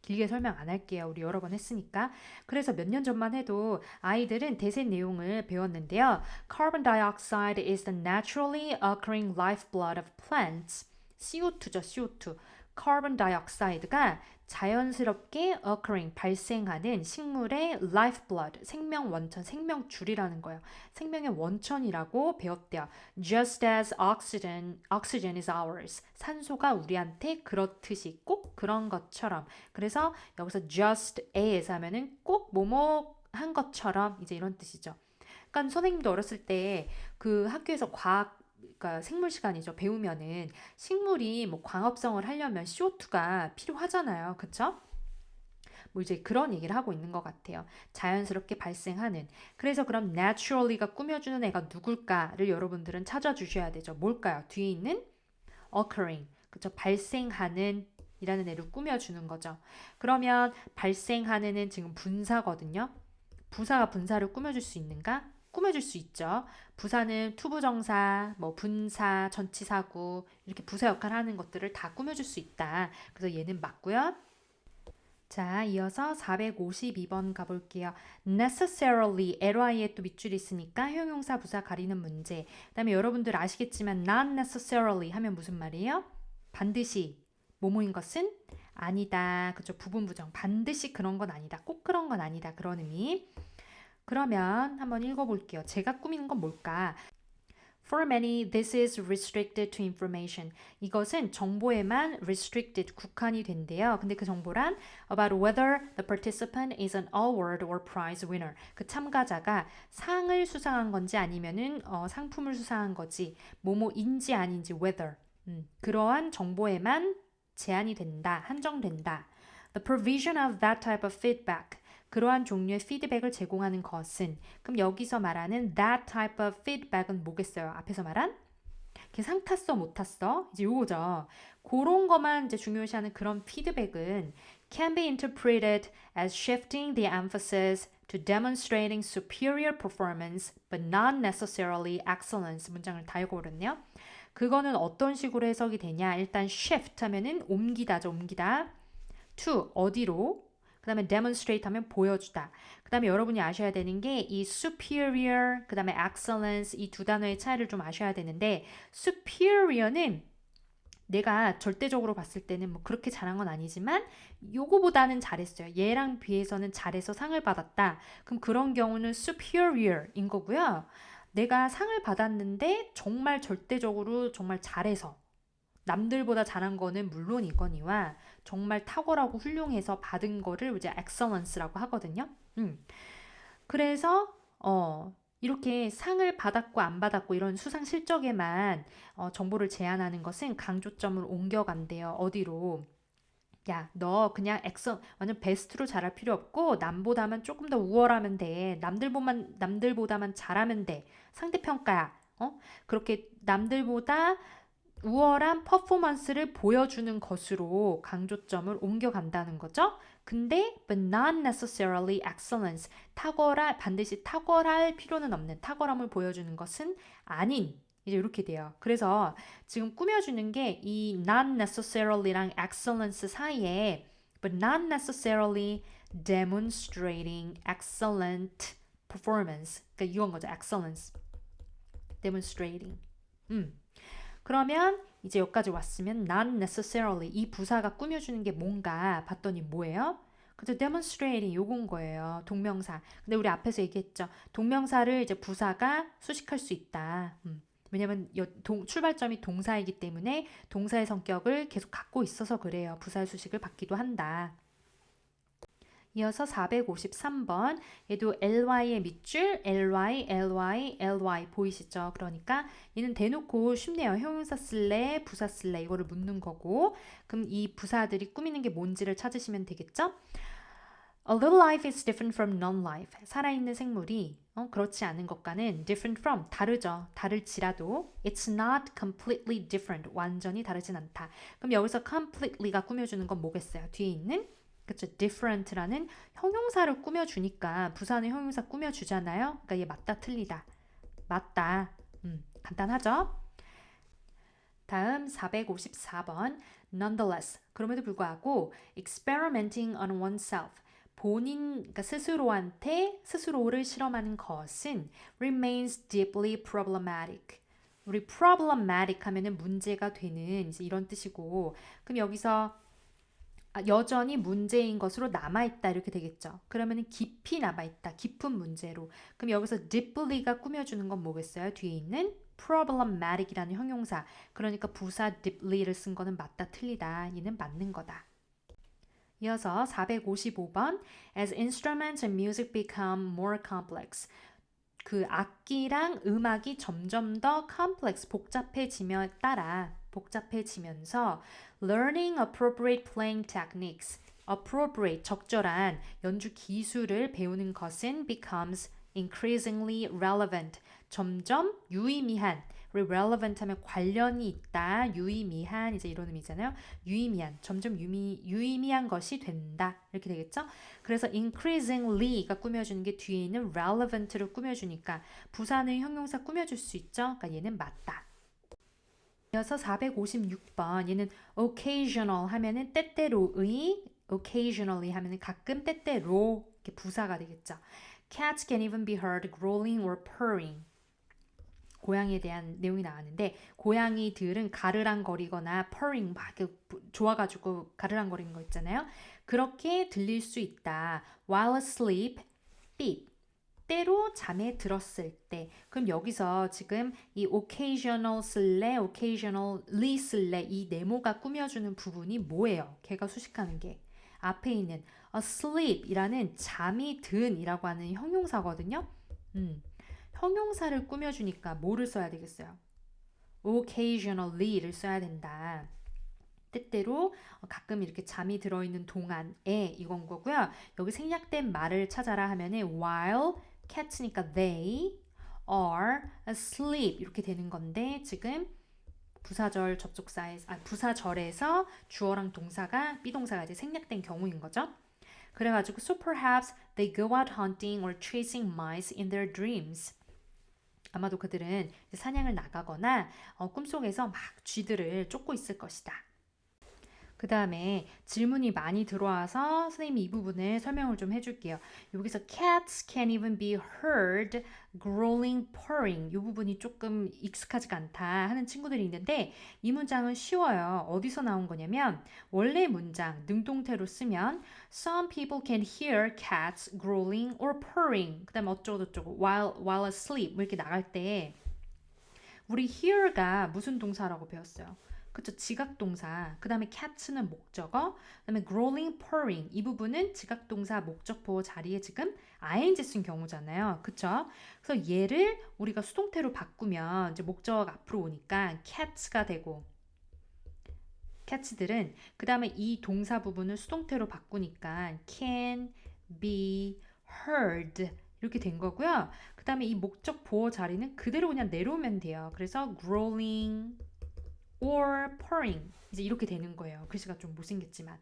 길게 설명 안 할게요. 우리 여러 번 했으니까. 그래서 몇 년 전만 해도 아이들은 대세 내용을 배웠는데요. Carbon dioxide is the naturally occurring lifeblood of plants. CO2죠, CO2. 카본 다이옥사이드가 자연스럽게 occurring, 발생하는 식물의 lifeblood, 생명 원천, 생명줄이라는 거예요. 생명의 원천이라고 배웠대요. Just as oxygen is ours. 산소가 우리한테 그렇듯이 꼭 그런 것처럼. 그래서 여기서 just as 하면은 꼭 뭐뭐 한 것처럼 이제 이런 뜻이죠. 그러니까 선생님도 어렸을 때 그 학교에서 그러니까 생물 시간이죠. 배우면은 식물이 뭐 광합성을 하려면 CO2가 필요하잖아요. 그쵸? 뭐 이제 그런 얘기를 하고 있는 것 같아요. 자연스럽게 발생하는. 그래서 그럼 naturally가 꾸며주는 애가 누굴까를 여러분들은 찾아주셔야 되죠. 뭘까요? 뒤에 있는 occurring. 그쵸? 발생하는 이라는 애를 꾸며주는 거죠. 그러면 발생하는은 지금 분사거든요. 부사가 분사를 꾸며줄 수 있는가? 꾸며줄 수 있죠. 부사는 투부정사, 뭐 분사, 전치사구 이렇게 부사 역할을 하는 것들을 다 꾸며줄 수 있다. 그래서 얘는 맞고요. 자, 이어서 452번 가볼게요. necessarily, ly에 또 밑줄이 있으니까 형용사 부사 가리는 문제. 그 다음에 여러분들 아시겠지만 not necessarily 하면 무슨 말이에요? 반드시 뭐뭐인 것은 아니다. 그죠? 부분 부정. 반드시 그런 건 아니다. 꼭 그런 건 아니다. 그런 의미. 그러면 한번 읽어볼게요. 제가 꾸미는 건 뭘까? For many, this is restricted to information. 이것은 정보에만 restricted, 국한이 된대요. 근데 그 정보란 about whether the participant is an award or prize winner. 그 참가자가 상을 수상한 건지 아니면은 상품을 수상한 거지, 뭐뭐인지 아닌지 whether. 그러한 정보에만 제한이 된다, 한정된다. The provision of that type of feedback. 그러한 종류의 피드백을 제공하는 것은, 그럼 여기서 말하는 that type of feedback은 뭐겠어요? 앞에서 말한 걔 상 탔어 못 탔어? 이제 요거죠. 그런 것만 이제 중요시하는 그런 피드백은 can be interpreted as shifting the emphasis to demonstrating superior performance but not necessarily excellence. 문장을 다 읽어버렸네요. 그거는 어떤 식으로 해석이 되냐? 일단 shift 하면은 옮기다죠, 옮기다. to 어디로? 그 다음에 demonstrate 하면 보여주다. 그 다음에 여러분이 아셔야 되는 게 이 superior, 그 다음에 excellence 이 두 단어의 차이를 좀 아셔야 되는데 superior는 내가 절대적으로 봤을 때는 뭐 그렇게 잘한 건 아니지만 요거보다는 잘했어요. 얘랑 비해서는 잘해서 상을 받았다. 그럼 그런 경우는 superior인 거고요. 내가 상을 받았는데 정말 절대적으로 정말 잘해서 남들보다 잘한 거는 물론이거니와 정말 탁월하고 훌륭해서 받은 거를 이제 excellence라고 하거든요. 그래서 이렇게 상을 받았고 안 받았고 이런 수상 실적에만 정보를 제한하는 것은 강조점을 옮겨간대요. 어디로? 야, 너 그냥 완전 베스트로 잘할 필요 없고 남보다만 조금 더 우월하면 돼. 남들보다만 잘하면 돼. 상대평가야. 그렇게 남들보다 우월한 퍼포먼스를 보여주는 것으로 강조점을 옮겨간다는 거죠. 근데 but not necessarily excellence. 반드시 탁월할 필요는 없는, 탁월함을 보여주는 것은 아닌, 이제 이렇게 돼요. 그래서 지금 꾸며주는 게 이 not necessarly랑 excellence 사이에 but not necessarily demonstrating excellent performance. 그러니까 이건 거죠. excellence. demonstrating. 그러면 이제 여기까지 왔으면 not necessarily 이 부사가 꾸며주는 게 뭔가 봤더니 뭐예요? 그죠? demonstrating 요건 거예요. 동명사. 근데 우리 앞에서 얘기했죠. 동명사를 이제 부사가 수식할 수 있다. 왜냐면 출발점이 동사이기 때문에 동사의 성격을 계속 갖고 있어서 그래요. 부사의 수식을 받기도 한다. 이어서 453번 얘도 ly의 밑줄 ly, ly, ly 보이시죠? 그러니까 얘는 대놓고 쉽네요. 형용사 쓸래, 부사 쓸래 이거를 묻는 거고 그럼 이 부사들이 꾸미는 게 뭔지를 찾으시면 되겠죠? A little life is different from non-life. 살아있는 생물이 그렇지 않은 것과는 different from, 다르죠. 다를지라도 it's not completely different. 완전히 다르진 않다. 그럼 여기서 completely가 꾸며주는 건 뭐겠어요? 뒤에 있는 그쵸? different라는 형용사를 꾸며주니까 부사는 형용사 꾸며주잖아요. 그러니까 얘 맞다 틀리다. 맞다. 간단하죠? 다음 454번. Nonetheless. 그럼에도 불구하고 experimenting on oneself. 그러니까 스스로를 실험하는 것은 remains deeply problematic. 우리 problematic 하면은 문제가 되는 이제 이런 뜻이고, 그럼 여기서 여전히 문제인 것으로 남아있다 이렇게 되겠죠. 그러면 깊이 남아있다. 깊은 문제로. 그럼 여기서 deeply가 꾸며주는 건 뭐겠어요? 뒤에 있는 problematic이라는 형용사. 그러니까 부사 deeply를 쓴 거는 맞다 틀리다. 얘는 맞는 거다. 이어서 455번. As instruments and music become more complex. 그 악기랑 음악이 점점 더 complex, 복잡해지면서 learning appropriate playing techniques, appropriate, 적절한 연주 기술을 배우는 것은 becomes increasingly relevant, 점점 유의미한, relevant 하면 관련이 있다, 유의미한, 이제 이런 의미잖아요. 유의미한, 점점 유의미한 것이 된다. 이렇게 되겠죠? 그래서 increasingly가 꾸며주는 게 뒤에 있는 relevant를 꾸며주니까 부사는 형용사 꾸며줄 수 있죠? 그러니까 얘는 맞다. 이어서 456번. 얘는 occasional 하면은 때때로의, occasionally 하면은 가끔 때때로 이렇게 부사가 되겠죠. Cats can even be heard growling or purring. 고양이에 대한 내용이 나왔는데 고양이들은 가르랑거리거나 purring 막 좋아가지고 가르랑거리는 거 있잖아요. 그렇게 들릴 수 있다. While asleep, beep. 때로 잠에 들었을 때. 그럼 여기서 지금 이 occasional 쓸래, occasionally 쓸래 이 네모가 꾸며주는 부분이 뭐예요? 걔가 수식하는 게. 앞에 있는 asleep이라는 잠이 든이라고 하는 형용사거든요. 형용사를 꾸며주니까 뭐를 써야 되겠어요? occasionally를 써야 된다. 때때로 가끔 이렇게 잠이 들어있는 동안에 이건 거고요. 여기 생략된 말을 찾아라 하면은 while cats니까 they are asleep 이렇게 되는 건데 지금 부사절에서 주어랑 동사가 비동사가 이제 생략된 경우인 거죠. 그래가지고 so perhaps they go out hunting or chasing mice in their dreams. 아마도 그들은 사냥을 나가거나 꿈속에서 막 쥐들을 쫓고 있을 것이다. 그 다음에 질문이 많이 들어와서 선생님이 이 부분을 설명을 좀 해줄게요. 여기서 cats can even be heard growling, purring 이 부분이 조금 익숙하지가 않다 하는 친구들이 있는데 이 문장은 쉬워요. 어디서 나온 거냐면 원래 문장 능동태로 쓰면 some people can hear cats growling or purring 그 다음에 어쩌고저쩌고 while asleep 이렇게 나갈 때 우리 hear가 무슨 동사라고 배웠어요? 그쵸, 지각동사. 그 다음에 cat는 목적어. 그 다음에 growling, purring. 이 부분은 지각동사 목적보호 자리에 지금 ing 쓴 경우잖아요. 그쵸? 그래서 얘를 우리가 수동태로 바꾸면 이제 목적어가 앞으로 오니까 cats가 되고 cats들은 그 다음에 이 동사 부분을 수동태로 바꾸니까 can be heard 이렇게 된 거고요. 그 다음에 이 목적 보호 자리는 그대로 그냥 내려오면 돼요. 그래서 growling or purring 이제 이렇게 되는 거예요. 글씨가 좀 못생겼지만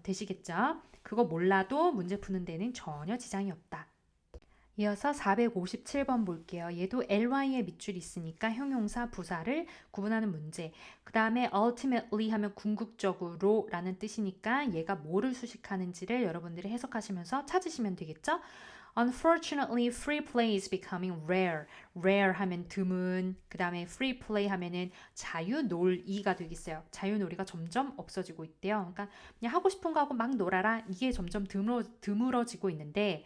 되시겠죠? 그거 몰라도 문제 푸는 데는 전혀 지장이 없다. 이어서 457번 볼게요. 얘도 ly에 밑줄이 있으니까 형용사, 부사를 구분하는 문제. 그 다음에 ultimately 하면 궁극적으로 라는 뜻이니까 얘가 뭐를 수식하는지를 여러분들이 해석하시면서 찾으시면 되겠죠? Unfortunately, free play is becoming rare. rare 하면 드문, 그 다음에 free play 하면은 자유놀이가 되겠어요. 자유놀이가 점점 없어지고 있대요. 그러니까 그냥 하고 싶은 거 하고 막 놀아라. 이게 점점 드물어지고 있는데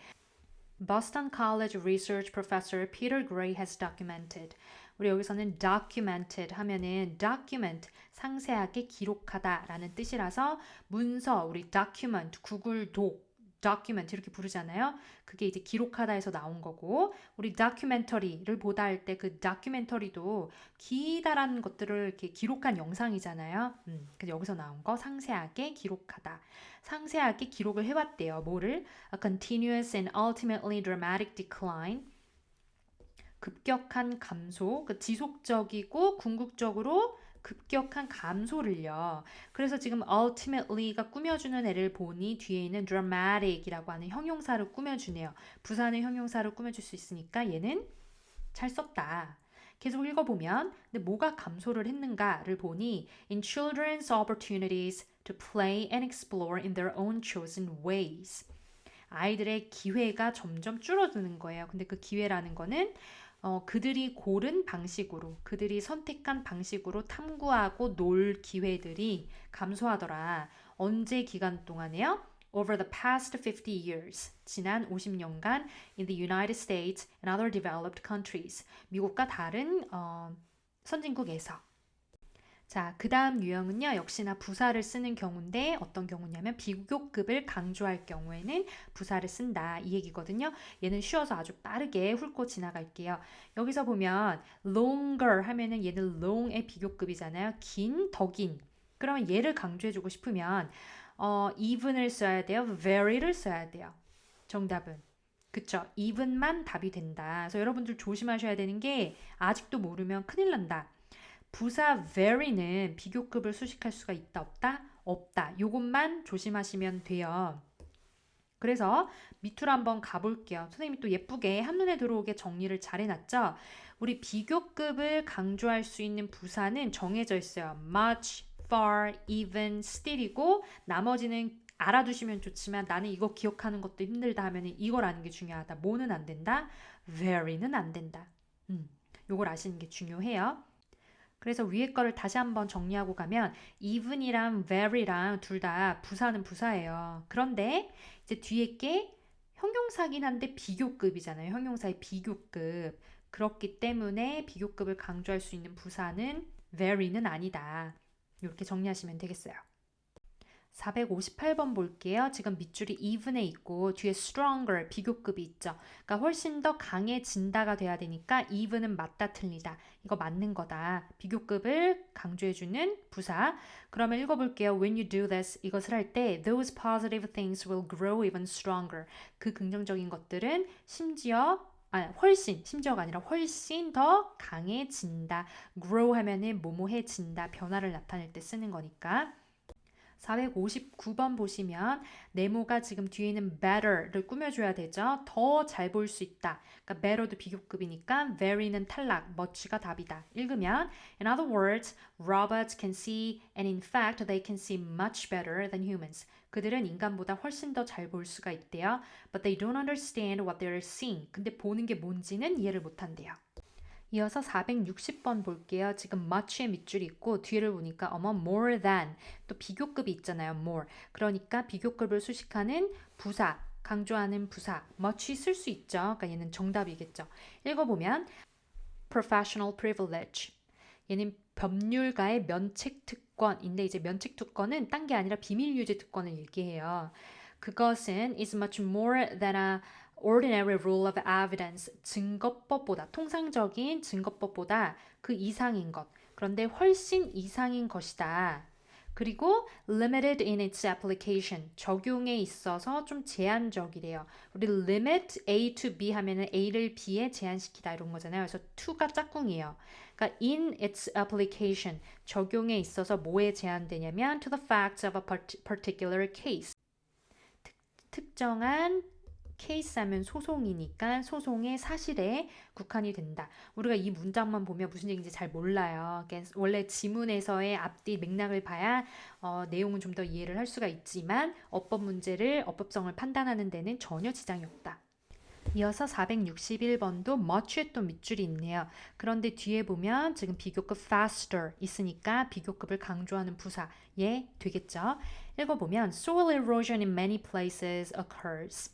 Boston College Research Professor Peter Gray has documented. 우리 여기서는 documented 하면은 document 상세하게 기록하다 라는 뜻이라서 문서 우리 document 구글 독 document 이렇게 부르잖아요. 그게 이제 기록하다에서 나온 거고 우리 documentary를 보다 할 때 그 documentary도 기다란 것들을 이렇게 기록한 영상이잖아요. 그래서 여기서 나온 거 상세하게 기록하다. 상세하게 기록을 해왔대요. 뭐를? A continuous and ultimately dramatic decline. 급격한 감소, 그 지속적이고 궁극적으로 급격한 감소를요. 그래서 지금 ultimately가 꾸며주는 애를 보니 뒤에 있는 dramatic이라고 하는 형용사를 꾸며주네요. 부사는 형용사를 꾸며줄 수 있으니까 얘는 잘 썼다. 계속 읽어보면 근데 뭐가 감소를 했는가를 보니 in children's opportunities to play and explore in their own chosen ways. 아이들의 기회가 점점 줄어드는 거예요. 근데 그 기회라는 거는 그들이 고른 방식으로, 그들이 선택한 방식으로 탐구하고 놀 기회들이 감소하더라. 언제 기간 동안에요? Over the past 50 years, 지난 50년간 in the United States and other developed countries, 미국과 다른 선진국에서. 자, 그 다음 유형은요, 역시나 부사를 쓰는 경우인데 어떤 경우냐면 비교급을 강조할 경우에는 부사를 쓴다 이 얘기거든요. 얘는 쉬워서 아주 빠르게 훑고 지나갈게요. 여기서 보면 longer 하면은 얘는 long의 비교급이잖아요. 긴, 더 긴. 그러면 얘를 강조해주고 싶으면 even을 써야 돼요. very를 써야 돼요. 정답은. 그쵸? even만 답이 된다. 그래서 여러분들 조심하셔야 되는 게 아직도 모르면 큰일 난다. 부사 very는 비교급을 수식할 수가 있다 없다? 없다. 요것만 조심하시면 돼요. 그래서 밑으로 한번 가볼게요. 선생님이 또 예쁘게 한눈에 들어오게 정리를 잘 해놨죠? 우리 비교급을 강조할 수 있는 부사는 정해져 있어요. much, far, even, still이고 나머지는 알아두시면 좋지만 나는 이거 기억하는 것도 힘들다 하면 이걸 아는 게 중요하다. 뭐는 안 된다? very는 안 된다. 요걸 아시는 게 중요해요. 그래서 위에 거를 다시 한번 정리하고 가면 even이랑 very랑 둘 다 부사는 부사예요. 그런데 이제 뒤에 게 형용사긴 한데 비교급이잖아요. 형용사의 비교급. 그렇기 때문에 비교급을 강조할 수 있는 부사는 very는 아니다. 이렇게 정리하시면 되겠어요. 458번 볼게요. 지금 밑줄이 even에 있고 뒤에 stronger 비교급이 있죠. 그러니까 훨씬 더 강해진다가 돼야 되니까 even은 맞다 틀리다. 이거 맞는 거다. 비교급을 강조해주는 부사. 그러면 읽어볼게요. When you do this 이것을 할 때 those positive things will grow even stronger. 그 긍정적인 것들은 심지어가 아니라 훨씬 더 강해진다. grow 하면은 뭐뭐해진다. 변화를 나타낼 때 쓰는 거니까. 459번 보시면 네모가 지금 뒤에는 better를 꾸며줘야 되죠. 더 잘 볼 수 있다. 그러니까 better도 비교급이니까 very는 탈락, much가 답이다. 읽으면 In other words, robots can see and in fact they can see much better than humans. 그들은 인간보다 훨씬 더 잘 볼 수가 있대요. But they don't understand what they're seeing. 근데 보는 게 뭔지는 이해를 못한대요. 이어서 460번 볼게요. 지금 much의 밑줄이 있고 뒤를 보니까 more than 또 비교급이 있잖아요. more. 그러니까 비교급을 수식하는 부사, 강조하는 부사 much 쓸 수 있죠. 그러니까 얘는 정답이겠죠. 읽어보면 professional privilege. 얘는 법률가의 면책 특권인데 이제 면책 특권은 딴 게 아니라 비밀 유지 특권을 얘기해요. 그것은 is much more than a ordinary rule of evidence. 증거법보다 통상적인 증거법보다 그 이상인 것. 그런데 훨씬 이상인 것이다. 그리고 limited in its application. 적용에 있어서 좀 제한적이래요. 우리 limit A to B 하면은 A를 B에 제한시키다 이런 거잖아요. 그래서 to가 짝꿍이에요. 그러니까 in its application. 적용에 있어서 뭐에 제한되냐면 to the facts of a particular case. 특정한 케이스 하면 소송이니까 소송의 사실에 국한이 된다. 우리가 이 문장만 보면 무슨 얘기인지 잘 몰라요. 그러니까 원래 지문에서의 앞뒤 맥락을 봐야 내용은 좀 더 이해를 할 수가 있지만 어법 문제를 어법성을 판단하는 데는 전혀 지장이 없다. 이어서 461번도 much의 또 밑줄이 있네요. 그런데 뒤에 보면 지금 비교급 faster 있으니까 비교급을 강조하는 부사 예 되겠죠. 읽어보면 soil erosion in many places occurs.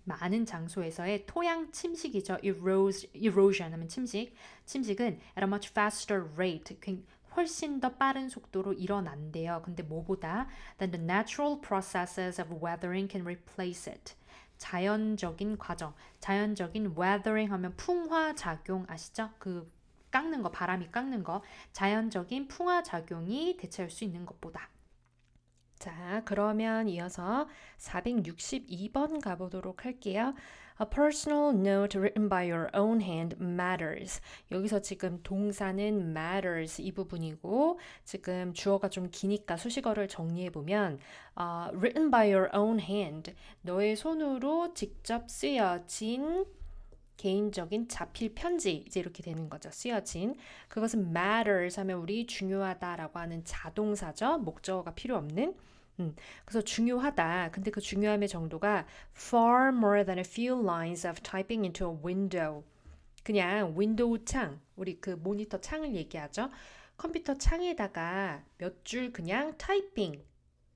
많은 장소에서의 토양 침식이죠. erosion 하면 침식. 침식은 at a much faster rate. 훨씬 더 빠른 속도로 일어난대요. 근데 뭐보다 than the natural processes of weathering can replace it. 자연적인 과정, 자연적인 weathering 하면 풍화작용 아시죠? 그 깎는 거, 바람이 깎는 거. 자연적인 풍화작용이 대체할 수 있는 것보다. 자, 그러면 이어서 462번 가보도록 할게요. A personal note written by your own hand matters. 여기서 지금 동사는 matters 이 부분이고 지금 주어가 좀 기니까 수식어를 정리해보면 written by your own hand 너의 손으로 직접 쓰여진 개인적인 자필 편지 이제 이렇게 되는 거죠. 쓰여진. 그것은 matters 하면 우리 중요하다라고 하는 자동사죠. 목적어가 필요 없는. 그래서 중요하다. 근데 그 중요함의 정도가 far more than a few lines of typing into a window. 그냥 윈도우 창, 우리 그 모니터 창을 얘기하죠. 컴퓨터 창에다가 몇 줄 그냥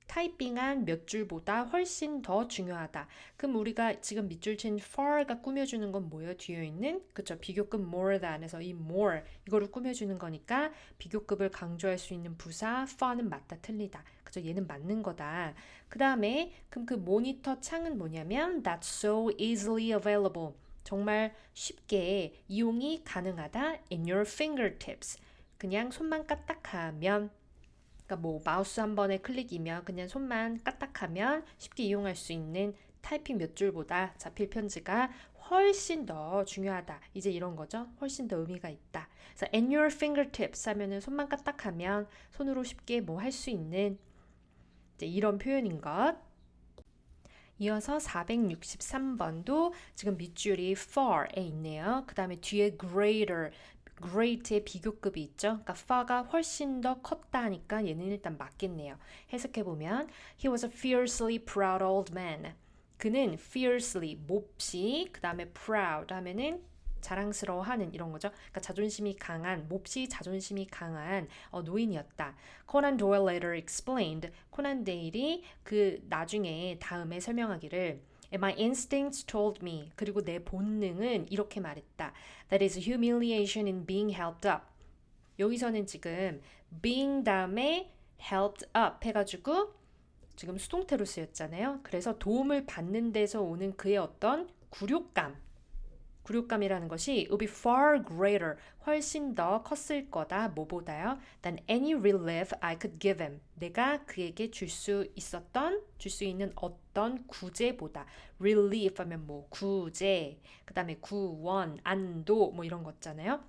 타이핑한 몇 줄보다 훨씬 더 중요하다. 그럼 우리가 지금 밑줄 친 far가 꾸며주는 건 뭐예요? 뒤에 있는 그쵸 비교급 more than에서 이 more 이거를 꾸며주는 거니까 비교급을 강조할 수 있는 부사 far는 맞다 틀리다. 그죠? 얘는 맞는 거다. 그 다음에 그럼 그 모니터 창은 뭐냐면 that's so easily available. 정말 쉽게 이용이 가능하다 in your fingertips. 그냥 손만 까딱하면 그러니까 뭐 마우스 한 번에 클릭이면 그냥 손만 까딱하면 쉽게 이용할 수 있는 타이핑 몇 줄보다 자필 편지가 훨씬 더 중요하다. 이제 이런 거죠. 훨씬 더 의미가 있다. 그래서 at your fingertips 하면은 손만 까딱하면 손으로 쉽게 뭐 할 수 있는 이제 이런 표현인 것. 이어서 463번도 지금 밑줄이 far에 있네요. 그 다음에 뒤에 greater, great의 비교급이 있죠. 그러니까 far가 훨씬 더 컸다 하니까 얘는 일단 맞겠네요. 해석해보면 He was a fiercely proud old man. 그는 fiercely, 몹시, 그 다음에 proud 하면은 자랑스러워하는 이런 거죠. 그러니까 자존심이 강한, 몹시 자존심이 강한 노인이었다. 코난 도일 later explained. 코난 데일이 그 나중에 다음에 설명하기를 And my instincts told me. 그리고 내 본능은 이렇게 말했다. That is humiliation in being helped up. 여기서는 지금 being 다음에 helped up 해가지고 지금 수동태로 쓰였잖아요. 그래서 도움을 받는 데서 오는 그의 어떤 굴욕감이라는 것이 it will be far greater, 훨씬 더 컸을 거다, 뭐보다요? than any relief I could give him. 내가 그에게 줄 수 있는 어떤 구제보다. relief 하면 뭐 구제, 그 다음에 구원, 안도 뭐 이런 거 있잖아요.